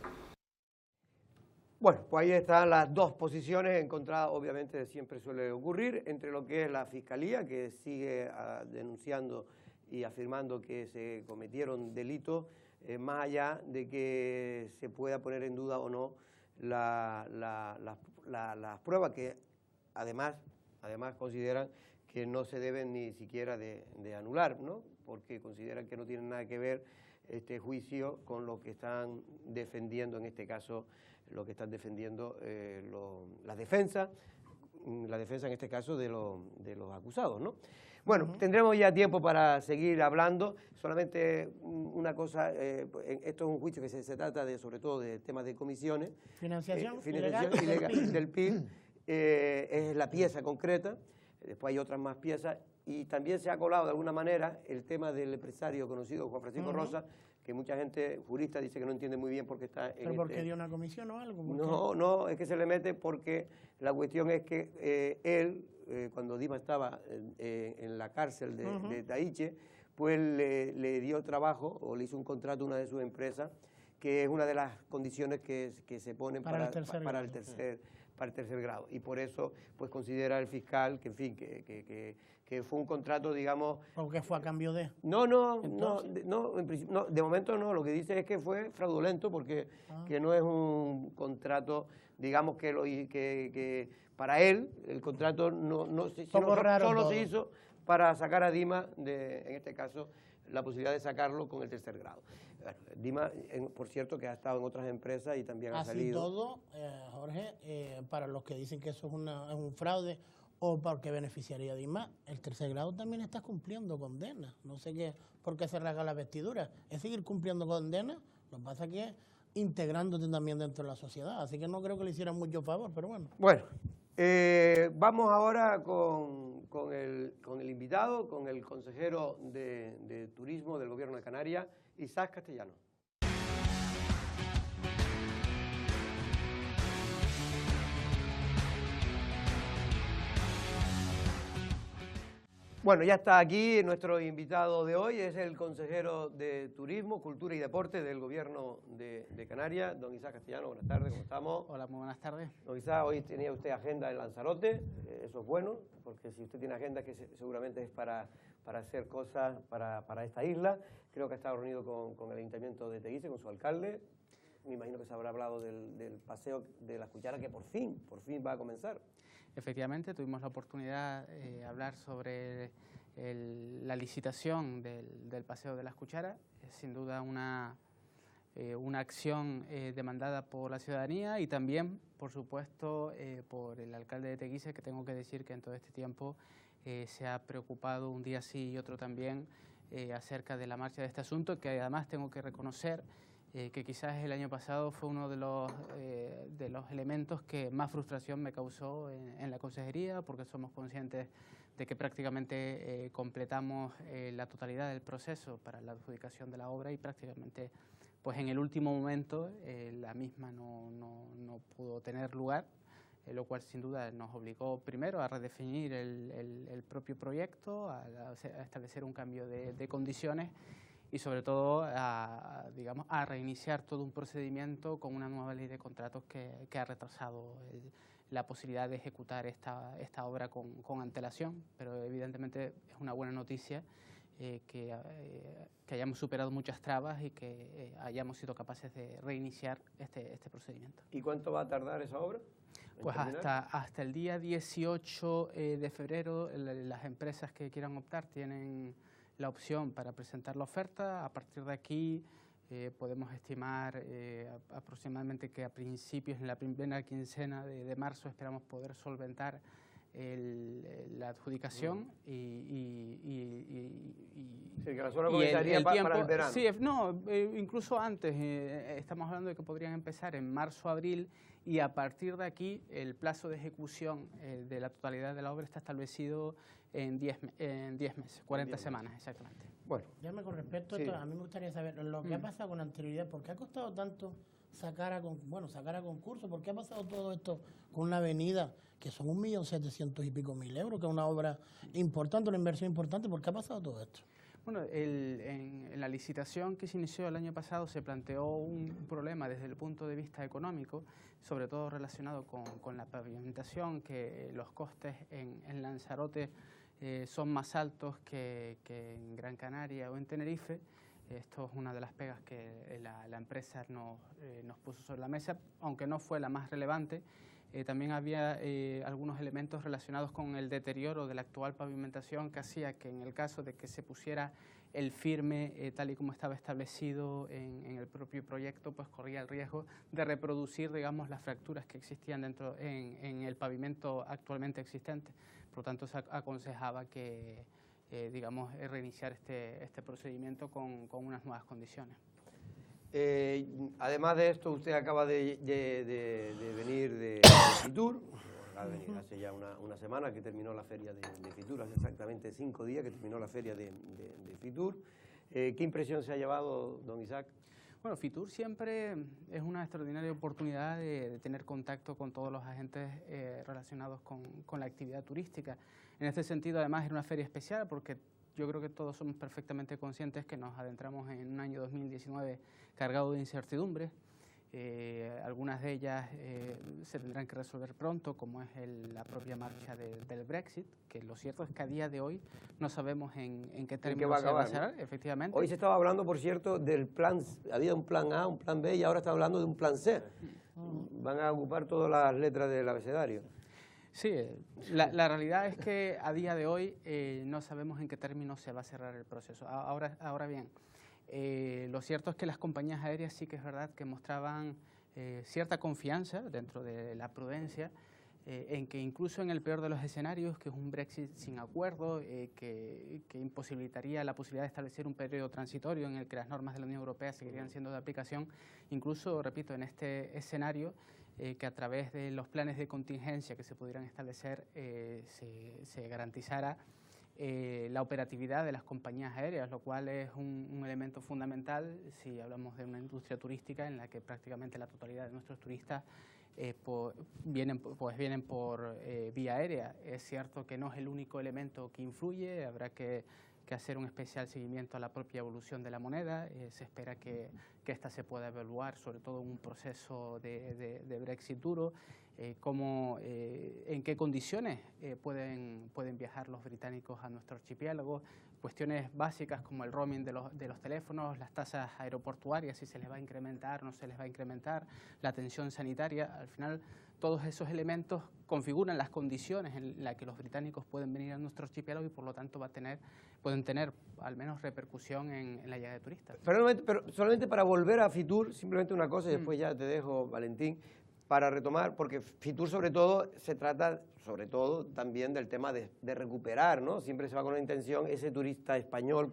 Bueno, pues ahí están las dos posiciones encontradas, obviamente siempre suele ocurrir, entre lo que es la Fiscalía, que sigue denunciando y afirmando que se cometieron delitos, más allá de que se pueda poner en duda o no las pruebas, que además consideran que no se deben ni siquiera de anular, ¿no? Porque consideran que no tienen nada que ver este juicio con lo que están defendiendo, en este caso, lo que están defendiendo la defensa en este caso de los acusados, ¿no? Bueno, tendremos ya tiempo para seguir hablando. Solamente una cosa, esto es un juicio que se trata sobre todo de temas de comisiones. Financiación ilegal del PIB, es la pieza concreta, después hay otras más piezas, y también se ha colado de alguna manera el tema del empresario conocido Juan Francisco Rosa, que mucha gente jurista dice que no entiende muy bien por qué está en... ¿Pero porque dio una comisión o algo? No, es que se le mete porque la cuestión es que él, cuando Dimas estaba en la cárcel de Taiche, pues le dio trabajo o le hizo un contrato a una de sus empresas, que es una de las condiciones que se ponen para el tercer grado. Y por eso pues considera el fiscal que, en fin, que fue un contrato, digamos... ¿Porque fue a cambio de...? No, de momento no. Lo que dice es que fue fraudulento porque que no es un contrato, digamos, que para él el contrato solo se hizo para sacar a Dima, en este caso, la posibilidad de sacarlo con el tercer grado. Bueno, Dima, por cierto, que ha estado en otras empresas y también ha salido. Así todo, Jorge, para los que dicen que eso es un fraude o porque beneficiaría a Dima, el tercer grado también está cumpliendo condena. No sé por qué se rasga la vestidura. Es seguir cumpliendo condena, lo que pasa es que integrándote también dentro de la sociedad. Así que no creo que le hicieran mucho favor, pero bueno. Bueno, vamos ahora con el invitado, con el consejero de Turismo del Gobierno de Canarias, Isaac Castellano. Bueno, ya está aquí nuestro invitado de hoy, es el consejero de Turismo, Cultura y Deporte del Gobierno de Canarias, don Isaac Castellano. Buenas tardes, ¿cómo estamos? Hola, muy buenas tardes. Don Isaac, hoy tenía usted agenda en Lanzarote, eso es bueno, porque si usted tiene agenda que seguramente es para hacer cosas para esta isla. Creo que ha estado reunido con el Ayuntamiento de Teguise, con su alcalde. Me imagino que se habrá hablado del paseo de las cucharas que por fin va a comenzar. Efectivamente, tuvimos la oportunidad de hablar sobre la licitación del Paseo de las Cucharas. Es sin duda una acción demandada por la ciudadanía y también, por supuesto, por el alcalde de Teguise, que tengo que decir que en todo este tiempo se ha preocupado un día sí y otro también acerca de la marcha de este asunto, que además tengo que reconocer que quizás el año pasado fue uno de los elementos que más frustración me causó en la consejería, porque somos conscientes de que prácticamente completamos la totalidad del proceso para la adjudicación de la obra y prácticamente pues en el último momento la misma no pudo tener lugar, lo cual sin duda nos obligó primero a redefinir el propio proyecto, a establecer un cambio de condiciones y sobre todo a reiniciar todo un procedimiento con una nueva ley de contratos que ha retrasado la posibilidad de ejecutar esta obra con antelación, pero evidentemente es una buena noticia que hayamos superado muchas trabas y que hayamos sido capaces de reiniciar este procedimiento. ¿Y cuánto va a tardar esa obra? Pues hasta el día 18 de febrero las empresas que quieran optar tienen la opción para presentar la oferta. A partir de aquí podemos estimar aproximadamente que a principios, en la primera quincena de marzo, esperamos poder solventar la adjudicación sí, que la zona comenzaría para el verano. Sí, incluso antes, estamos hablando de que podrían empezar en marzo, abril, y a partir de aquí el plazo de ejecución de la totalidad de la obra está establecido en 10 meses, 40 semanas exactamente. Bueno, con respecto a esto, a mí me gustaría saber lo que ha pasado con anterioridad, ¿por qué ha costado tanto sacar a concurso? ¿Por qué ha pasado todo esto con una avenida que son 1.700.000 y pico euros, que es una obra importante, una inversión importante? ¿Por qué ha pasado todo esto? Bueno, en la licitación que se inició el año pasado se planteó un problema desde el punto de vista económico, sobre todo relacionado con la pavimentación, que los costes en Lanzarote son más altos que en Gran Canaria o en Tenerife. Esto es una de las pegas que la empresa nos puso sobre la mesa, aunque no fue la más relevante. También había algunos elementos relacionados con el deterioro de la actual pavimentación que hacía que en el caso de que se pusiera el firme tal y como estaba establecido en el propio proyecto, pues corría el riesgo de reproducir, digamos, las fracturas que existían en el pavimento actualmente existente. Por lo tanto, se aconsejaba que reiniciar este procedimiento con unas nuevas condiciones. Además de esto, usted acaba de venir de Fitur, acaba de venir hace ya una semana que terminó la feria de Fitur, hace exactamente 5 días que terminó la feria de Fitur. ¿Qué impresión se ha llevado, don Isaac? Bueno, Fitur siempre es una extraordinaria oportunidad de tener contacto con todos los agentes relacionados con la actividad turística. En este sentido, además, era una feria especial porque yo creo que todos somos perfectamente conscientes que nos adentramos en un año 2019 cargado de incertidumbres. Algunas de ellas se tendrán que resolver pronto, como es la propia marcha del Brexit, que lo cierto es que a día de hoy no sabemos en qué términos va a acabar, se va a cerrar, efectivamente. Hoy se estaba hablando, por cierto, del plan, había un plan A, un plan B y ahora está hablando de un plan C. Van a ocupar todas las letras del abecedario. Sí, la realidad es que a día de hoy no sabemos en qué términos se va a cerrar el proceso. Ahora bien, lo cierto es que las compañías aéreas sí que es verdad que mostraban cierta confianza dentro de la prudencia en que incluso en el peor de los escenarios, que es un Brexit sin acuerdo, que imposibilitaría la posibilidad de establecer un periodo transitorio en el que las normas de la Unión Europea seguirían siendo de aplicación, incluso, repito, en este escenario, que a través de los planes de contingencia que se pudieran establecer se garantizara la operatividad de las compañías aéreas, lo cual es un elemento fundamental si hablamos de una industria turística en la que prácticamente la totalidad de nuestros turistas vienen por vía aérea. Es cierto que no es el único elemento que influye, habrá que hacer un especial seguimiento a la propia evolución de la moneda. Se espera que esta se pueda evaluar, sobre todo en un proceso de Brexit duro, en qué condiciones pueden viajar los británicos a nuestro archipiélago, cuestiones básicas como el roaming de los teléfonos, las tasas aeroportuarias, si se les va a incrementar o no se les va a incrementar, la atención sanitaria. Al final, todos esos elementos configuran las condiciones en las que los británicos pueden venir a nuestro archipiélago y por lo tanto pueden tener al menos repercusión en la llegada de turistas. Pero solamente para volver a Fitur, simplemente una cosa y después ya te dejo, Valentín, para retomar, porque Fitur sobre todo se trata también del tema de recuperar, ¿no? Siempre se va con la intención ese turista español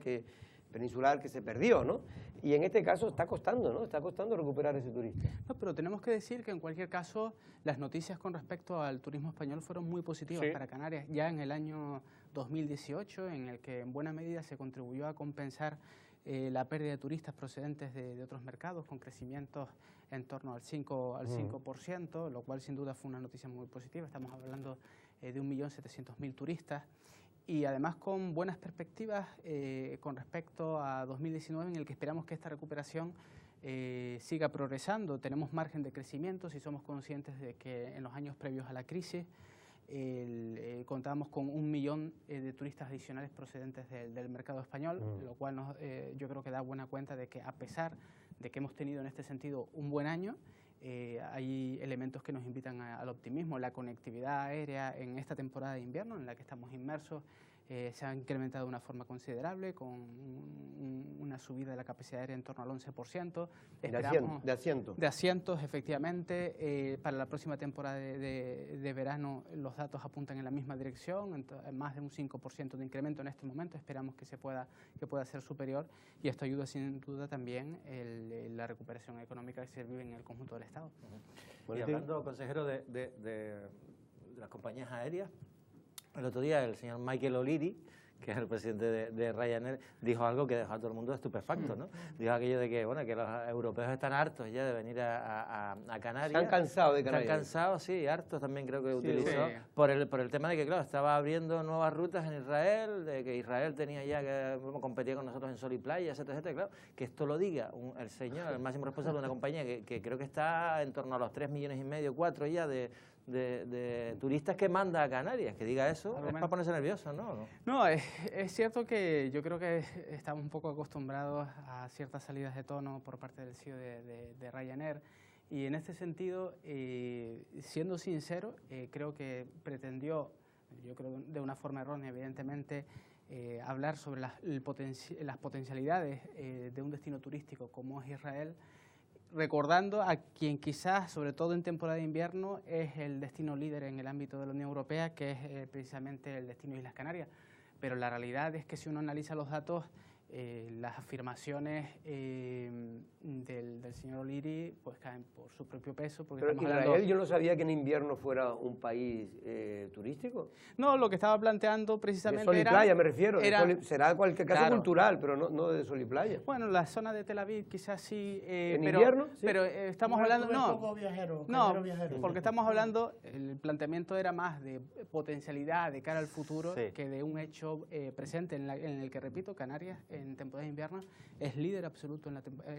peninsular que se perdió, ¿no? Y en este caso está costando, ¿no? Está costando recuperar ese turista. No, pero tenemos que decir que en cualquier caso las noticias con respecto al turismo español fueron muy positivas para Canarias ya en el año 2018, en el que en buena medida se contribuyó a compensar la pérdida de turistas procedentes de otros mercados, con crecimientos en torno al 5%, lo cual sin duda fue una noticia muy positiva. Estamos hablando de 1.700.000 turistas y además con buenas perspectivas con respecto a 2019, en el que esperamos que esta recuperación siga progresando. Tenemos margen de crecimiento si somos conscientes de que en los años previos a la crisis contábamos con 1 millón de turistas adicionales procedentes del mercado español, lo cual yo creo que da buena cuenta de que a pesar de que hemos tenido en este sentido un buen año, hay elementos que nos invitan al optimismo. La conectividad aérea en esta temporada de invierno en la que estamos inmersos se ha incrementado de una forma considerable, con una subida de la capacidad aérea en torno al 11%. De asientos, efectivamente. Para la próxima temporada de verano los datos apuntan en la misma dirección, más de un 5% de incremento en este momento. Esperamos que pueda ser superior, y esto ayuda sin duda también la recuperación económica que se vive en el conjunto del Estado. Y hablando, consejero, de las compañías aéreas, el otro día el señor Michael O'Leary, que es el presidente de Ryanair, dijo algo que dejó a todo el mundo estupefacto, ¿no? Dijo aquello de que, bueno, que los europeos están hartos ya de venir a Canarias. Se han cansado de Canarias. Se han cansado, sí, hartos también creo que utilizó, por el tema de que, claro, estaba abriendo nuevas rutas en Israel, de que Israel tenía ya que competir con nosotros en sol y playa, etcétera, etcétera. Claro, que esto lo diga el señor, el máximo responsable de una compañía que creo que está en torno a los 3,5 millones, 4 ya de turistas que manda a Canarias, que diga eso, es para ponerse nervioso, ¿no? No, es cierto que yo creo que estamos un poco acostumbrados a ciertas salidas de tono por parte del CEO de Ryanair, y en este sentido, siendo sincero, creo que pretendió, yo creo de una forma errónea evidentemente, hablar sobre las potencialidades de un destino turístico como es Israel, recordando a quien quizás, sobre todo en temporada de invierno, es el destino líder en el ámbito de la Unión Europea, que es precisamente el destino Islas Canarias. Pero la realidad es que si uno analiza los datos, las afirmaciones del señor O'Leary pues caen por su propio peso. Porque pero Israel, yo no sabía que en invierno fuera un país turístico. No, lo que estaba planteando precisamente de sol y playa, me refiero. Será cualquier caso cultural, pero no de sol y playa. Bueno, la zona de Tel Aviv quizás sí. ¿En invierno? Sí. Pero estamos hablando... Viajero, porque estamos hablando... El planteamiento era más de potencialidad de cara al futuro que de un hecho presente en el que, repito, Canarias en temporada de invierno es líder absoluto en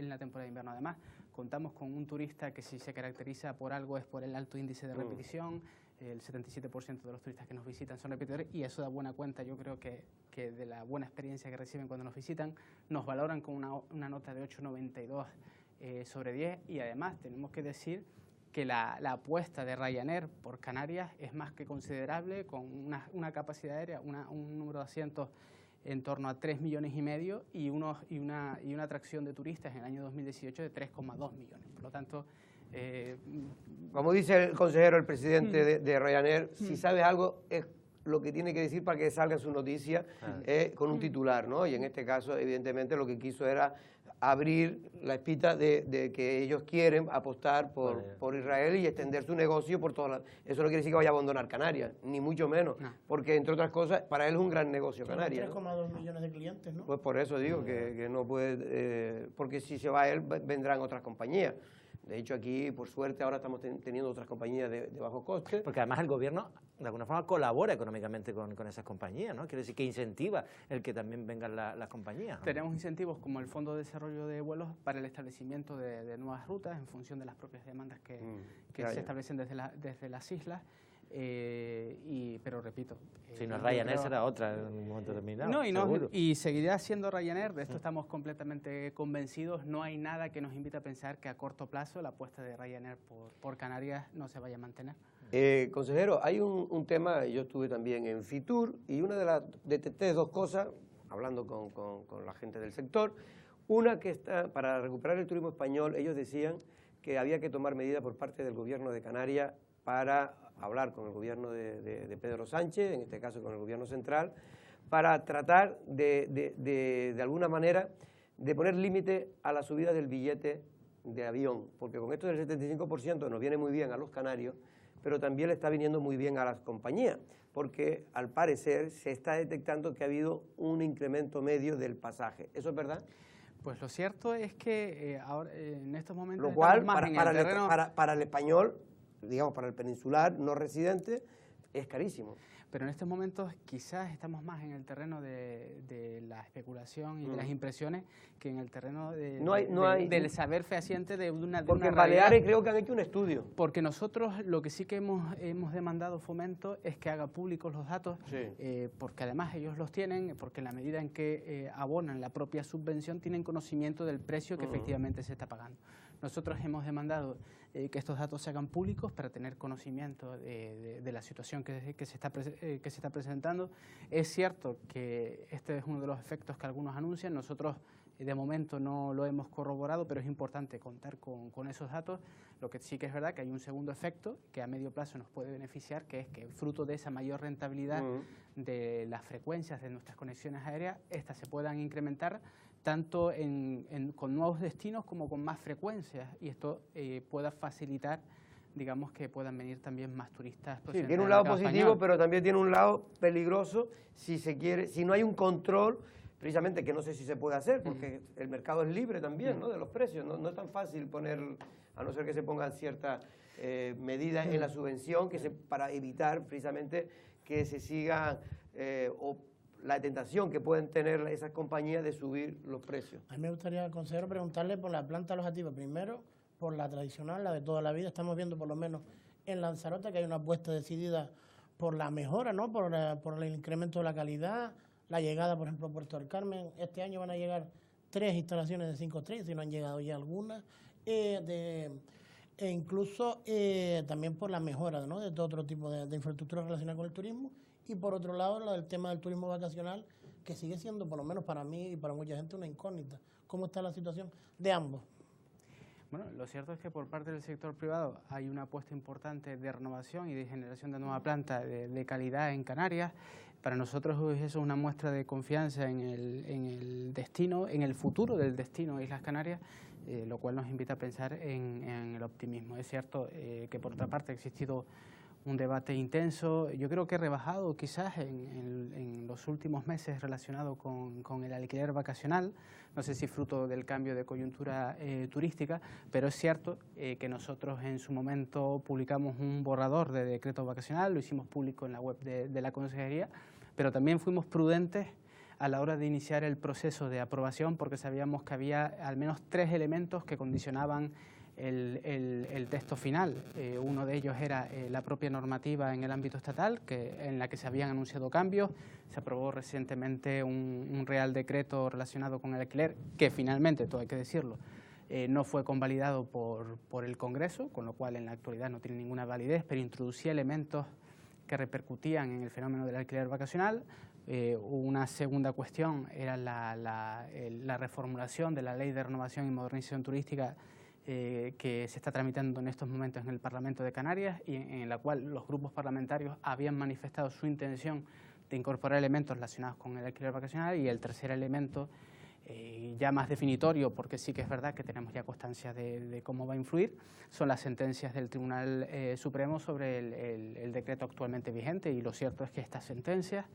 la temporada de invierno. Además, contamos con un turista que si se caracteriza por algo es por el alto índice de repetición. El 77% de los turistas que nos visitan son repetidores, y eso da buena cuenta, yo creo que de la buena experiencia que reciben cuando nos visitan. Nos valoran con una nota de 8,92 sobre 10, y además tenemos que decir que la apuesta de Ryanair por Canarias es más que considerable, con una capacidad aérea, un número de asientos en torno a 3,5 millones y una atracción de turistas en el año 2018 de 3,2 millones. Por lo tanto, como dice el consejero, el presidente de Ryanair, si sabes algo es lo que tiene que decir para que salga en su noticia con un titular, ¿no? Y en este caso, evidentemente, lo que quiso era abrir la espita de que ellos quieren apostar por Israel y extender su negocio por todas las... Eso no quiere decir que vaya a abandonar Canarias, ni mucho menos, porque, entre otras cosas, para él es un gran negocio Canarias. 3,2 millones de clientes, ¿no? Pues por eso digo que no puede... porque si se va él, vendrán otras compañías. De hecho, aquí, por suerte, ahora estamos teniendo otras compañías de bajo coste. Porque además el gobierno, de alguna forma, colabora económicamente con esas compañías, ¿no? Quiere decir que incentiva el que también vengan las compañías, ¿no? Tenemos incentivos como el Fondo de Desarrollo de Vuelos para el establecimiento de nuevas rutas en función de las propias demandas que se establecen desde las islas. Pero repito, si no es Ryanair será otra en un momento determinado. Y seguirá siendo Ryanair, de esto estamos completamente convencidos. No hay nada que nos invite a pensar que a corto plazo la apuesta de Ryanair por Canarias no se vaya a mantener. Consejero, hay un tema, yo estuve también en Fitur y una detecté dos cosas, hablando con la gente del sector. Una que está, para recuperar el turismo español, ellos decían que había que tomar medidas por parte del gobierno de Canarias para hablar con el gobierno de Pedro Sánchez, en este caso con el gobierno central, para tratar de alguna manera de poner límite a la subida del billete de avión, porque con esto del 75% nos viene muy bien a los canarios, pero también le está viniendo muy bien a las compañías, porque al parecer se está detectando que ha habido un incremento medio del pasaje. ¿Eso es verdad? Pues lo cierto es que ahora, en estos momentos... Lo cual, para el español, digamos, para el peninsular no residente, es carísimo. Pero en estos momentos quizás estamos más en el terreno de la especulación y de las impresiones que en el terreno del saber fehaciente de una realidad. Porque en Baleares creo que han hecho un estudio. Porque nosotros lo que sí que hemos demandado Fomento es que haga públicos los datos, porque además ellos los tienen, porque en la medida en que abonan la propia subvención tienen conocimiento del precio que efectivamente se está pagando. Nosotros hemos demandado que estos datos se hagan públicos para tener conocimiento de la situación que se está presentando. Es cierto que este es uno de los efectos que algunos anuncian. Nosotros de momento no lo hemos corroborado, pero es importante contar con esos datos. Lo que sí que es verdad que hay un segundo efecto que a medio plazo nos puede beneficiar, que es que fruto de esa mayor rentabilidad de las frecuencias de nuestras conexiones aéreas, estas se puedan incrementar tanto con nuevos destinos como con más frecuencias, y esto pueda facilitar, digamos, que puedan venir también más turistas. Sí, tiene un lado positivo, pero también tiene un lado peligroso si no hay un control, precisamente, que no sé si se puede hacer, porque el mercado es libre también, ¿no?, de los precios. No es tan fácil poner, a no ser que se pongan ciertas medidas en la subvención para evitar precisamente que se siga la tentación que pueden tener esas compañías de subir los precios. A mí me gustaría, consejero, preguntarle por la planta alojativa. Primero, por la tradicional, la de toda la vida. Estamos viendo, por lo menos en Lanzarote, que hay una apuesta decidida por la mejora, ¿no?, por el incremento de la calidad, la llegada, por ejemplo, a Puerto del Carmen. Este año van a llegar 3 instalaciones de 5 estrellas, si no han llegado ya algunas, e incluso también por la mejora, ¿no?, de todo otro tipo de infraestructura relacionada con el turismo. Y por otro lado, el tema del turismo vacacional, que sigue siendo, por lo menos para mí y para mucha gente, una incógnita. ¿Cómo está la situación de ambos? Bueno, lo cierto es que por parte del sector privado hay una apuesta importante de renovación y de generación de nueva planta de calidad en Canarias. Para nosotros eso es una muestra de confianza en el destino, en el futuro del destino de Islas Canarias, lo cual nos invita a pensar en el optimismo. Es cierto que por otra parte ha existido un debate intenso, yo creo que rebajado quizás en los últimos meses relacionado con el alquiler vacacional, no sé si fruto del cambio de coyuntura turística, pero es cierto que nosotros en su momento publicamos un borrador de decreto vacacional, lo hicimos público en la web de la Consejería, pero también fuimos prudentes a la hora de iniciar el proceso de aprobación porque sabíamos que había al menos 3 elementos que condicionaban el texto final. Uno de ellos era la propia normativa en el ámbito estatal, en la que se habían anunciado cambios. Se aprobó recientemente un Real Decreto relacionado con el alquiler, que finalmente, todo hay que decirlo, no fue convalidado por el Congreso, con lo cual en la actualidad no tiene ninguna validez, pero introducía elementos que repercutían en el fenómeno del alquiler vacacional. Una segunda cuestión era la reformulación de la Ley de Renovación y Modernización Turística que se está tramitando en estos momentos en el Parlamento de Canarias y en la cual los grupos parlamentarios habían manifestado su intención de incorporar elementos relacionados con el alquiler vacacional. Y el tercer elemento, ya más definitorio, porque sí que es verdad que tenemos ya constancia de cómo va a influir, son las sentencias del Tribunal Supremo sobre el decreto actualmente vigente. Y lo cierto es que estas sentencias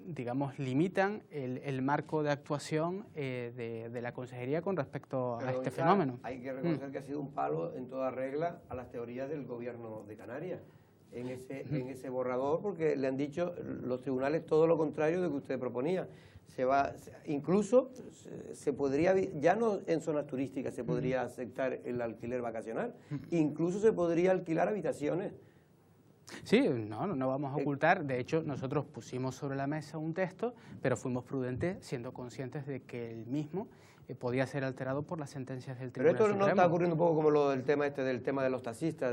digamos, limitan el marco de actuación de la Consejería con respecto a este fenómeno. Hay que reconocer que ha sido un palo en toda regla a las teorías del Gobierno de Canarias en ese borrador, porque le han dicho los tribunales todo lo contrario de que usted proponía. Incluso se podría, ya no en zonas turísticas se podría aceptar el alquiler vacacional, incluso se podría alquilar habitaciones. Sí, no vamos a ocultar. De hecho, nosotros pusimos sobre la mesa un texto, pero fuimos prudentes siendo conscientes de que el mismo podía ser alterado por las sentencias del Tribunal Supremo. Pero esto no está ocurriendo un poco como lo del tema de los taxistas,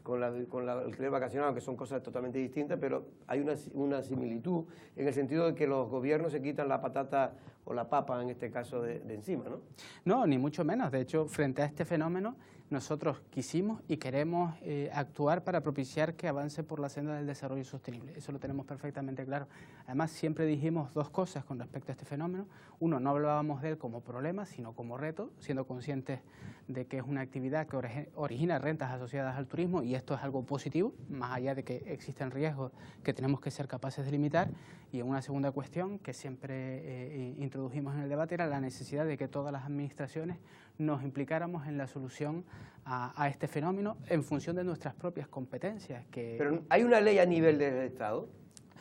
con el alquiler vacacional, que son cosas totalmente distintas, pero hay una similitud en el sentido de que los gobiernos se quitan la patata o la papa, en este caso, de encima, ¿no? No, ni mucho menos. De hecho, frente a este fenómeno, nosotros quisimos y queremos actuar para propiciar que avance por la senda del desarrollo sostenible. Eso lo tenemos perfectamente claro. Además, siempre dijimos dos cosas con respecto a este fenómeno. Uno, no hablábamos de él como problema, sino como reto, siendo conscientes de que es una actividad que origina rentas asociadas al turismo, y esto es algo positivo, más allá de que existen riesgos que tenemos que ser capaces de limitar. Y una segunda cuestión que siempre introdujimos en el debate era la necesidad de que todas las administraciones nos implicáramos en la solución a este fenómeno en función de nuestras propias competencias. Pero ¿hay una ley a nivel del Estado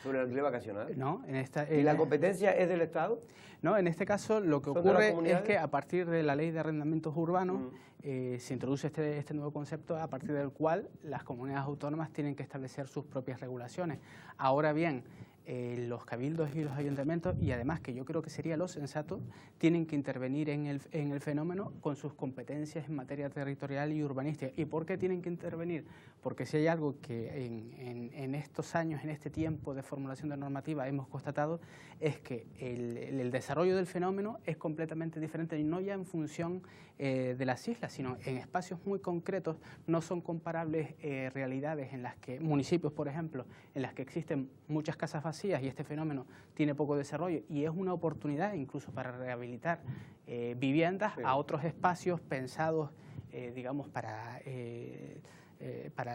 sobre el alquiler vacacional? No, ¿Y la competencia es del Estado? No, en este caso lo que ocurre es que a partir de la Ley de Arrendamientos Urbanos se introduce este nuevo concepto, a partir del cual las comunidades autónomas tienen que establecer sus propias regulaciones. Ahora bien, los cabildos y los ayuntamientos, y además que yo creo que sería lo sensato, tienen que intervenir en el fenómeno con sus competencias en materia territorial y urbanística. ¿Y por qué tienen que intervenir? Porque si hay algo que en estos años, en este tiempo de formulación de normativa hemos constatado, es que el desarrollo del fenómeno es completamente diferente, y no ya en función de las islas, sino en espacios muy concretos. No son comparables realidades en las que, municipios por ejemplo, en las que existen muchas casas vacías y este fenómeno tiene poco desarrollo, y es una oportunidad incluso para rehabilitar viviendas a otros espacios pensados, digamos, para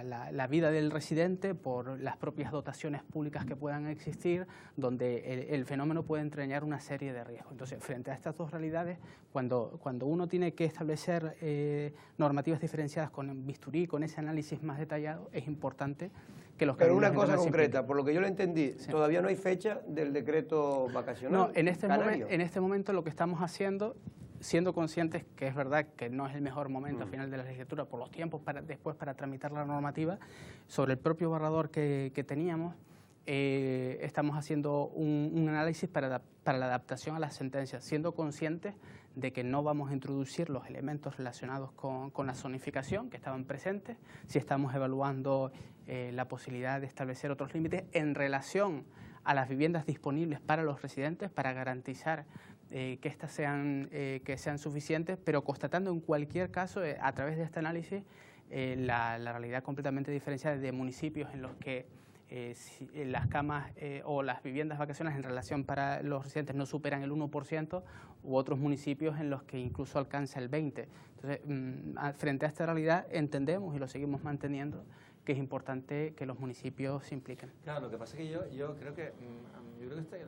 la vida del residente, por las propias dotaciones públicas que puedan existir, donde el fenómeno puede entrañar una serie de riesgos. Entonces, frente a estas dos realidades, cuando uno tiene que establecer normativas diferenciadas con bisturí, con ese análisis más detallado, es importante que los... Pero una cosa concreta, por lo que yo lo entendí, todavía no hay fecha del decreto vacacional. No, en este momento lo que estamos haciendo, siendo conscientes que es verdad que no es el mejor momento al final de la legislatura por los tiempos después para tramitar la normativa, sobre el propio borrador que teníamos, estamos haciendo un análisis para la adaptación a las sentencias, siendo conscientes de que no vamos a introducir los elementos relacionados con la zonificación que estaban presentes, si estamos evaluando la posibilidad de establecer otros límites en relación a las viviendas disponibles para los residentes, para garantizar que estas sean suficientes, pero constatando en cualquier caso, a través de este análisis, la realidad completamente diferenciada de municipios en los que las camas o las viviendas vacacionales en relación para los residentes no superan el 1%, u otros municipios en los que incluso alcanza el 20%. Entonces, frente a esta realidad, entendemos y lo seguimos manteniendo que es importante que los municipios se impliquen. Claro, lo que pasa es que yo creo que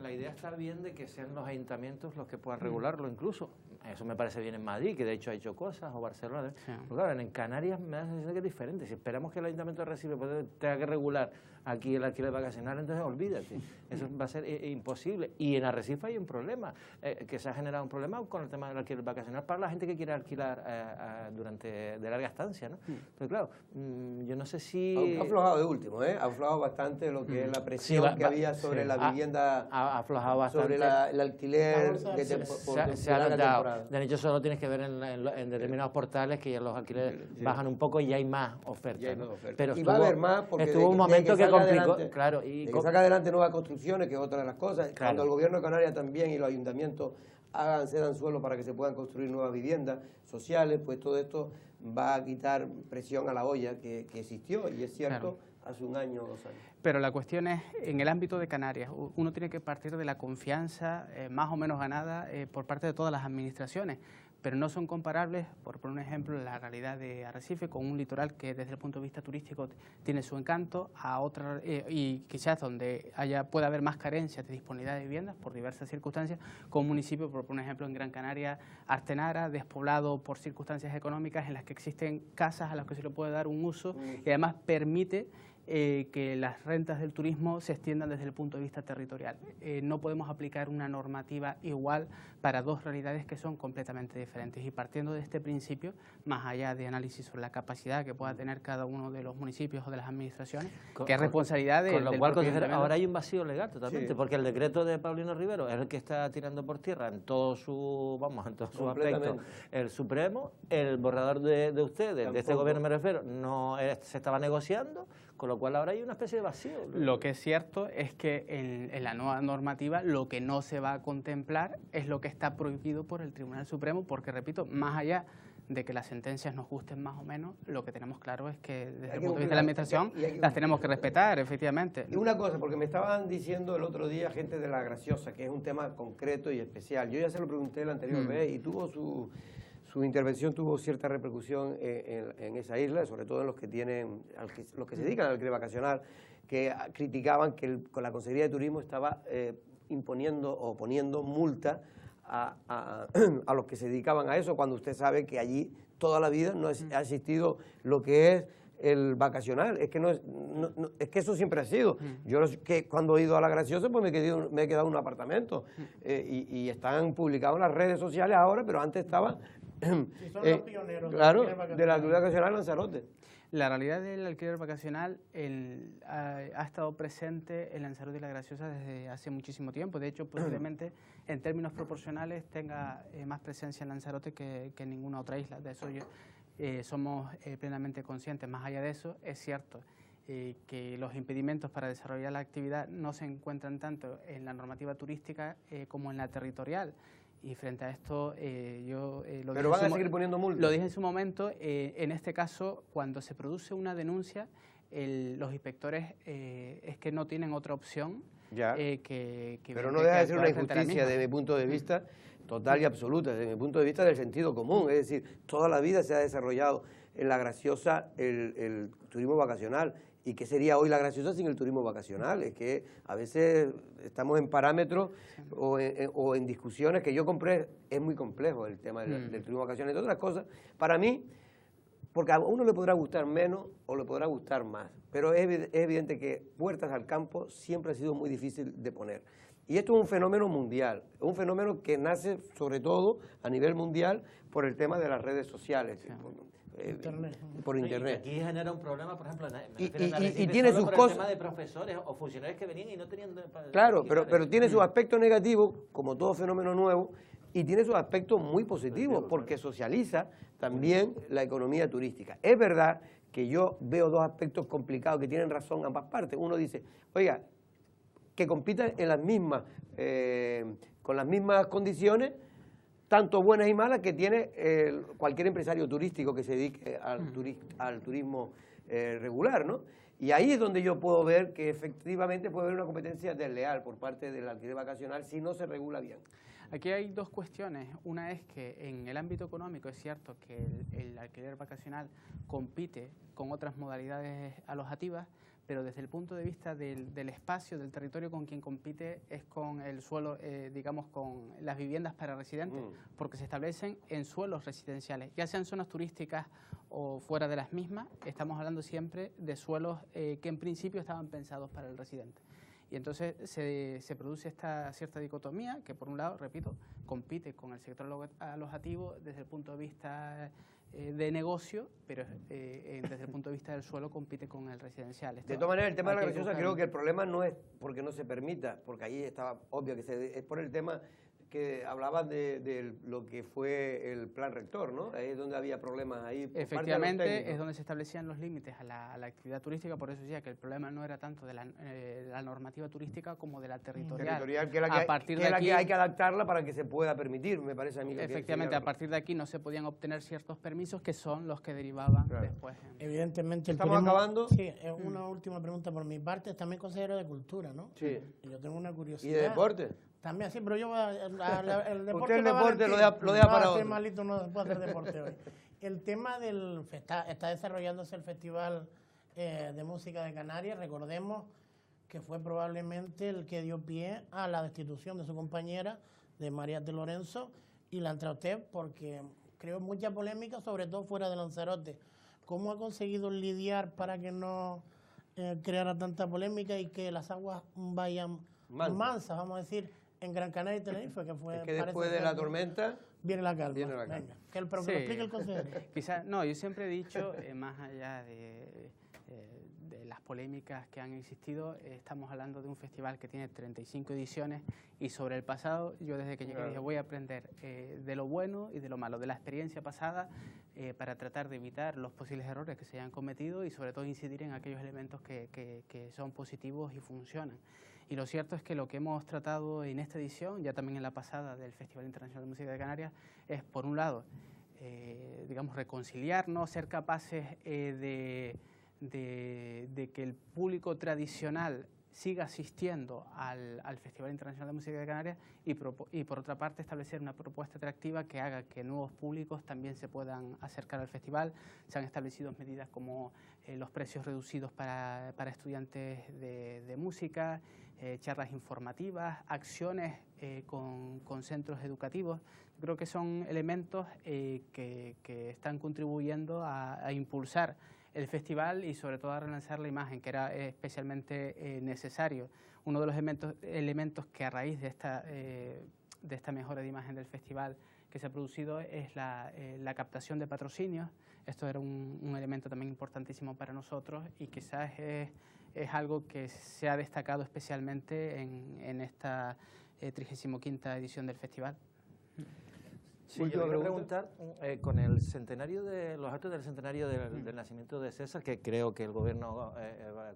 la idea está bien de que sean los ayuntamientos los que puedan regularlo incluso. Eso me parece bien en Madrid, que de hecho ha hecho cosas, o Barcelona. Sí. Pero claro, en Canarias me da la sensación que es diferente. Si esperamos que el ayuntamiento de Recife tenga que regular aquí el alquiler vacacional, entonces olvídate. Eso va a ser imposible. Y en Arrecife hay un problema, que se ha generado un problema con el tema del alquiler vacacional para la gente que quiere alquilar durante de larga estancia, ¿no? Entonces, claro, yo no sé si... Ha aflojado de último, ¿eh? Ha aflojado bastante lo que es la presión que había sobre la vivienda. Ha aflojado bastante. Sobre el alquiler se ha notado. De hecho, solo tienes que ver en determinados portales que ya los alquileres bajan un poco y ya hay más ofertas. Pero y va a haber más porque estuvo un momento que complicó, adelante, claro, y que saca adelante nuevas construcciones, que es otra de las cosas. Claro. Cuando el gobierno de Canarias también y los ayuntamientos cedan suelo para que se puedan construir nuevas viviendas sociales, pues todo esto va a quitar presión a la olla que existió, y es cierto, hace un año o 2 años. Pero la cuestión es, en el ámbito de Canarias, uno tiene que partir de la confianza más o menos ganada por parte de todas las administraciones, pero no son comparables, por poner un ejemplo, la realidad de Arrecife con un litoral que desde el punto de vista turístico tiene su encanto, a otra, y quizás donde pueda haber más carencias de disponibilidad de viviendas por diversas circunstancias, con un municipio, por poner un ejemplo, en Gran Canaria, Artenara, despoblado por circunstancias económicas en las que existen casas a las que se le puede dar un uso y además permite que las rentas del turismo se extiendan desde el punto de vista territorial. No podemos aplicar una normativa igual para dos realidades que son completamente diferentes, y partiendo de este principio, más allá de análisis sobre la capacidad que pueda tener cada uno de los municipios o de las administraciones, que es responsabilidad del propio ayuntamiento. Ahora hay un vacío legal totalmente, porque el decreto de Paulino Rivero es el que está tirando por tierra en todo su, en todos sus aspectos. El Supremo, el borrador de ustedes, de este gobierno me refiero, no se estaba negociando, con lo cual ahora hay una especie de vacío. Lo que es cierto es que en la nueva normativa lo que no se va a contemplar es lo que está prohibido por el Tribunal Supremo, porque, repito, más allá de que las sentencias nos gusten más o menos, lo que tenemos claro es que desde el punto de vista de la administración las tenemos que respetar, efectivamente. Y una cosa, porque me estaban diciendo el otro día gente de La Graciosa, que es un tema concreto y especial. Yo ya se lo pregunté la anterior vez y tuvo su intervención tuvo cierta repercusión en esa isla, sobre todo en los que los que se dedican al alquiler vacacional, que criticaban que con la Consejería de Turismo estaba imponiendo o poniendo multa a los que se dedicaban a eso, cuando usted sabe que allí toda la vida no ha existido lo que es el vacacional. Es que es que eso siempre ha sido. Yo que cuando he ido a La Graciosa pues me he quedado en un apartamento y están publicados en las redes sociales ahora, pero antes estaba son los pioneros, claro, del alquiler vacacional en Lanzarote. La realidad del alquiler vacacional ha estado presente en Lanzarote y La Graciosa desde hace muchísimo tiempo. De hecho, posiblemente en términos proporcionales tenga más presencia en Lanzarote que en ninguna otra isla. De eso somos plenamente conscientes. Más allá de eso, es cierto que los impedimentos para desarrollar la actividad no se encuentran tanto en la normativa turística como en la territorial. Y frente a esto, ¿Pero van a seguir poniendo multas? Lo dije en su momento. En este caso, cuando se produce una denuncia, los inspectores es que no tienen otra opción pero no deja de ser una injusticia desde mi punto de vista total y absoluta, desde mi punto de vista del sentido común. Es decir, toda la vida se ha desarrollado en La Graciosa el turismo vacacional. ¿Y qué sería hoy La Graciosa sin el turismo vacacional? Es que a veces estamos en parámetros o en discusiones que yo compré. Es muy complejo el tema del turismo vacacional, entre otras cosas. Para mí, porque a uno le podrá gustar menos o le podrá gustar más, pero es evidente que puertas al campo siempre ha sido muy difícil de poner. Y esto es un fenómeno mundial, un fenómeno que nace sobre todo a nivel mundial por el tema de las redes sociales. Sí. Por internet. Y aquí genera un problema, por ejemplo, y tiene sus cosas. El tema de profesores o funcionarios que venían y no tenían. Claro, pero tiene sus aspectos negativos, como todo fenómeno nuevo, y tiene sus aspectos muy positivos, porque socializa también la economía turística. Es verdad que yo veo dos aspectos complicados que tienen razón ambas partes. Uno dice, oiga, que compitan en las mismas, con las mismas condiciones, tanto buenas y malas, que tiene cualquier empresario turístico que se dedique al turismo regular, ¿no? Y ahí es donde yo puedo ver que efectivamente puede haber una competencia desleal por parte del alquiler vacacional si no se regula bien. Aquí hay dos cuestiones. Una es que en el ámbito económico es cierto que el alquiler vacacional compite con otras modalidades alojativas, pero desde el punto de vista del espacio, del territorio, con quien compite es con el suelo, digamos, con las viviendas para residentes, porque se establecen en suelos residenciales, ya sean zonas turísticas o fuera de las mismas. Estamos hablando siempre de suelos que en principio estaban pensados para el residente. Y entonces se produce esta cierta dicotomía que, por un lado, repito, compite con el sector alojativo desde el punto de vista de negocio, pero desde el punto de vista del suelo compite con el residencial. De todas maneras, el tema de La Graciosa creo que el problema no es porque no se permita, porque ahí estaba obvio que es por el tema que hablaban de lo que fue el plan rector, ¿no? Ahí es donde había problemas ahí. Efectivamente, es donde se establecían los límites a la actividad turística, por eso decía que el problema no era tanto de la normativa turística como de la territorial. Que la que hay que adaptarla para que se pueda permitir, me parece a mí. Efectivamente, a partir de aquí no se podían obtener ciertos permisos que son los que derivaban después. Evidentemente, ¿Estamos acabando? Sí, una última pregunta por mi parte. Es también consejero de Cultura, ¿no? Sí. Y yo tengo una curiosidad. ¿Y de deporte? También, sí, pero yo el deporte... Usted el deporte lo deja para otro. Malito, no puedo hacer deporte hoy. El tema está desarrollándose el Festival de Música de Canarias. Recordemos que fue probablemente el que dio pie a la destitución de su compañera, de María de Lorenzo, y la entra usted porque creó mucha polémica, sobre todo fuera de Lanzarote. ¿Cómo ha conseguido lidiar para que no creara tanta polémica y que las aguas vayan mansas, vamos a decir, en Gran Canaria y Tenerife? Que fue, es que después de la tormenta viene la calma. Viene la calma. Venga, que lo explique el consejero. Quizás, no, yo siempre he dicho, más allá de las polémicas que han existido, estamos hablando de un festival que tiene 35 ediciones y sobre el pasado, yo desde que llegué dije voy a aprender de lo bueno y de lo malo, de la experiencia pasada, para tratar de evitar los posibles errores que se hayan cometido y sobre todo incidir en aquellos elementos que son positivos y funcionan. Y lo cierto es que lo que hemos tratado en esta edición, ya también en la pasada del Festival Internacional de Música de Canarias, es por un lado, digamos, reconciliarnos, ser capaces de que el público tradicional siga asistiendo al Festival Internacional de Música de Canarias y por otra parte establecer una propuesta atractiva que haga que nuevos públicos también se puedan acercar al festival. Se han establecido medidas como los precios reducidos para estudiantes de música, charlas informativas, acciones con centros educativos. Yo creo que son elementos que están contribuyendo a impulsar el festival y sobre todo a relanzar la imagen, que era especialmente necesario. Uno de los elementos que a raíz de esta mejora de imagen del festival que se ha producido es la captación de patrocinios. Esto era un elemento también importantísimo para nosotros y quizás es algo que se ha destacado especialmente en esta 35ª edición del festival. Sí, yo quería preguntar, con el centenario los actos del centenario del nacimiento de César, que creo que el Gobierno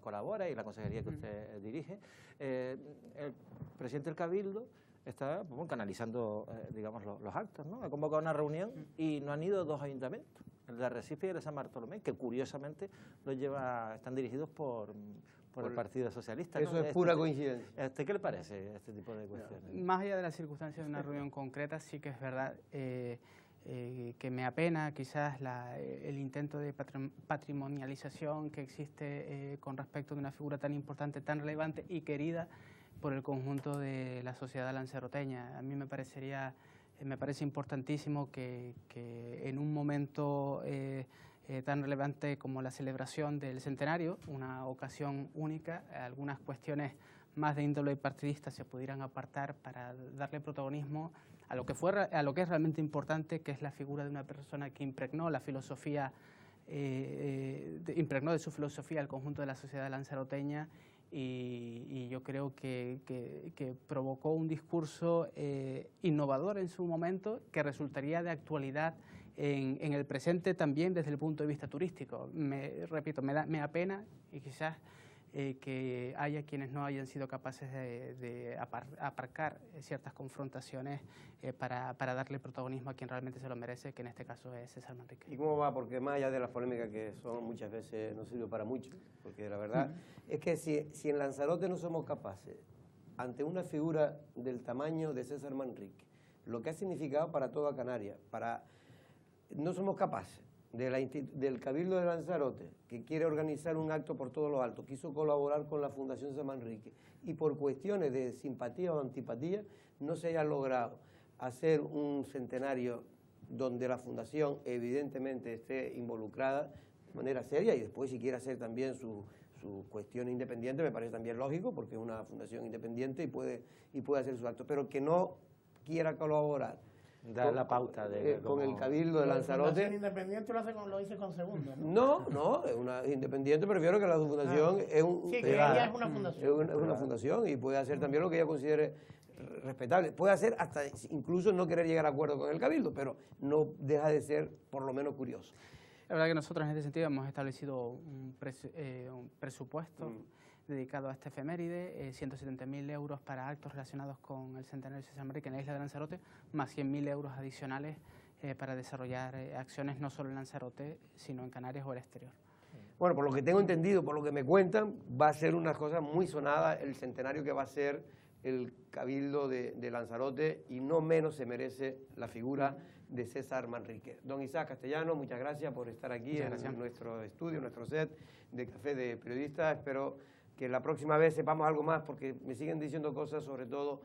colabora y la consejería que usted dirige, el presidente del Cabildo está canalizando digamos, los actos, ¿no? Ha convocado una reunión y no han ido dos ayuntamientos, el de Arrecife y el de San Bartolomé, que curiosamente están dirigidos por el Partido Socialista. Eso ¿no? es pura coincidencia. ¿Qué le parece este tipo de cuestiones? Más allá de las circunstancias de una reunión concreta, sí que es verdad que me apena quizás el intento de patrimonialización que existe con respecto de una figura tan importante, tan relevante y querida por el conjunto de la sociedad lanzaroteña. A mí me parece importantísimo que en un momento tan relevante como la celebración del centenario, una ocasión única, algunas cuestiones más de índole partidista se pudieran apartar para darle protagonismo a lo que es realmente importante, que es la figura de una persona que impregnó la filosofía, impregnó de su filosofía el conjunto de la sociedad lanzaroteña y yo creo que provocó un discurso innovador en su momento que resultaría de actualidad en el presente también desde el punto de vista turístico. Repito, me apena y quizás que haya quienes no hayan sido capaces de aparcar ciertas confrontaciones para darle protagonismo a quien realmente se lo merece, que en este caso es César Manrique. ¿Y cómo va? Porque más allá de las polémicas que son muchas veces no sirve para mucho, porque la verdad es que si en Lanzarote no somos capaces, ante una figura del tamaño de César Manrique, lo que ha significado para toda Canarias, no somos capaces del Cabildo de Lanzarote, que quiere organizar un acto por todos los altos, quiso colaborar con la Fundación San Manrique y por cuestiones de simpatía o antipatía no se haya logrado hacer un centenario donde la Fundación evidentemente esté involucrada de manera seria y después si quiere hacer también su cuestión independiente, me parece también lógico porque es una fundación independiente y puede hacer su acto, pero que no quiera colaborar dar la pauta con el Cabildo de Lanzarote. La independiente lo dice con segundos, ¿no? No, es una independiente, prefiero que la fundación es sí, que ella es una fundación. Es una fundación y puede hacer también lo que ella considere respetable. Puede hacer hasta incluso no querer llegar a acuerdo con el Cabildo, pero no deja de ser por lo menos curioso. La verdad que nosotros en este sentido hemos establecido un presupuesto dedicado a este efeméride, 170.000 euros para actos relacionados con el centenario de César Manrique en la isla de Lanzarote, más 100.000 euros adicionales para desarrollar acciones no solo en Lanzarote, sino en Canarias o el exterior. Bueno, por lo que tengo entendido, por lo que me cuentan, va a ser una cosa muy sonada el centenario que va a ser el Cabildo de Lanzarote, y no menos se merece la figura de César Manrique. Don Isaac Castellano, muchas gracias por estar aquí en nuestro estudio, nuestro set de Café de Periodistas. Espero que la próxima vez sepamos algo más, porque me siguen diciendo cosas, sobre todo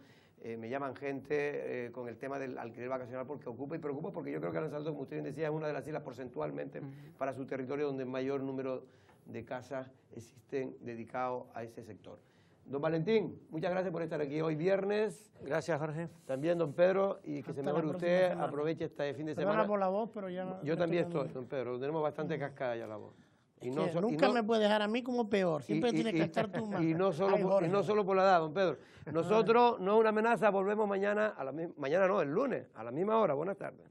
me llaman gente con el tema del alquiler vacacional, porque ocupa y preocupa, porque yo creo que Lanzarote, como usted bien decía, es una de las islas porcentualmente para su territorio donde mayor número de casas existen dedicados a ese sector. Don Valentín, muchas gracias por estar aquí hoy viernes. Gracias, Jorge. También, don Pedro, y que se mejore usted, aproveche este fin de semana. Perdona por la voz, pero ya... Yo también estoy, don Pedro, tenemos bastante cascada ya la voz. Y nunca me puedes dejar a mí como peor, siempre tienes que estar tú más. Y no solo por la edad, don Pedro. Nosotros, no es una amenaza, volvemos mañana, mañana no, el lunes, a la misma hora. Buenas tardes.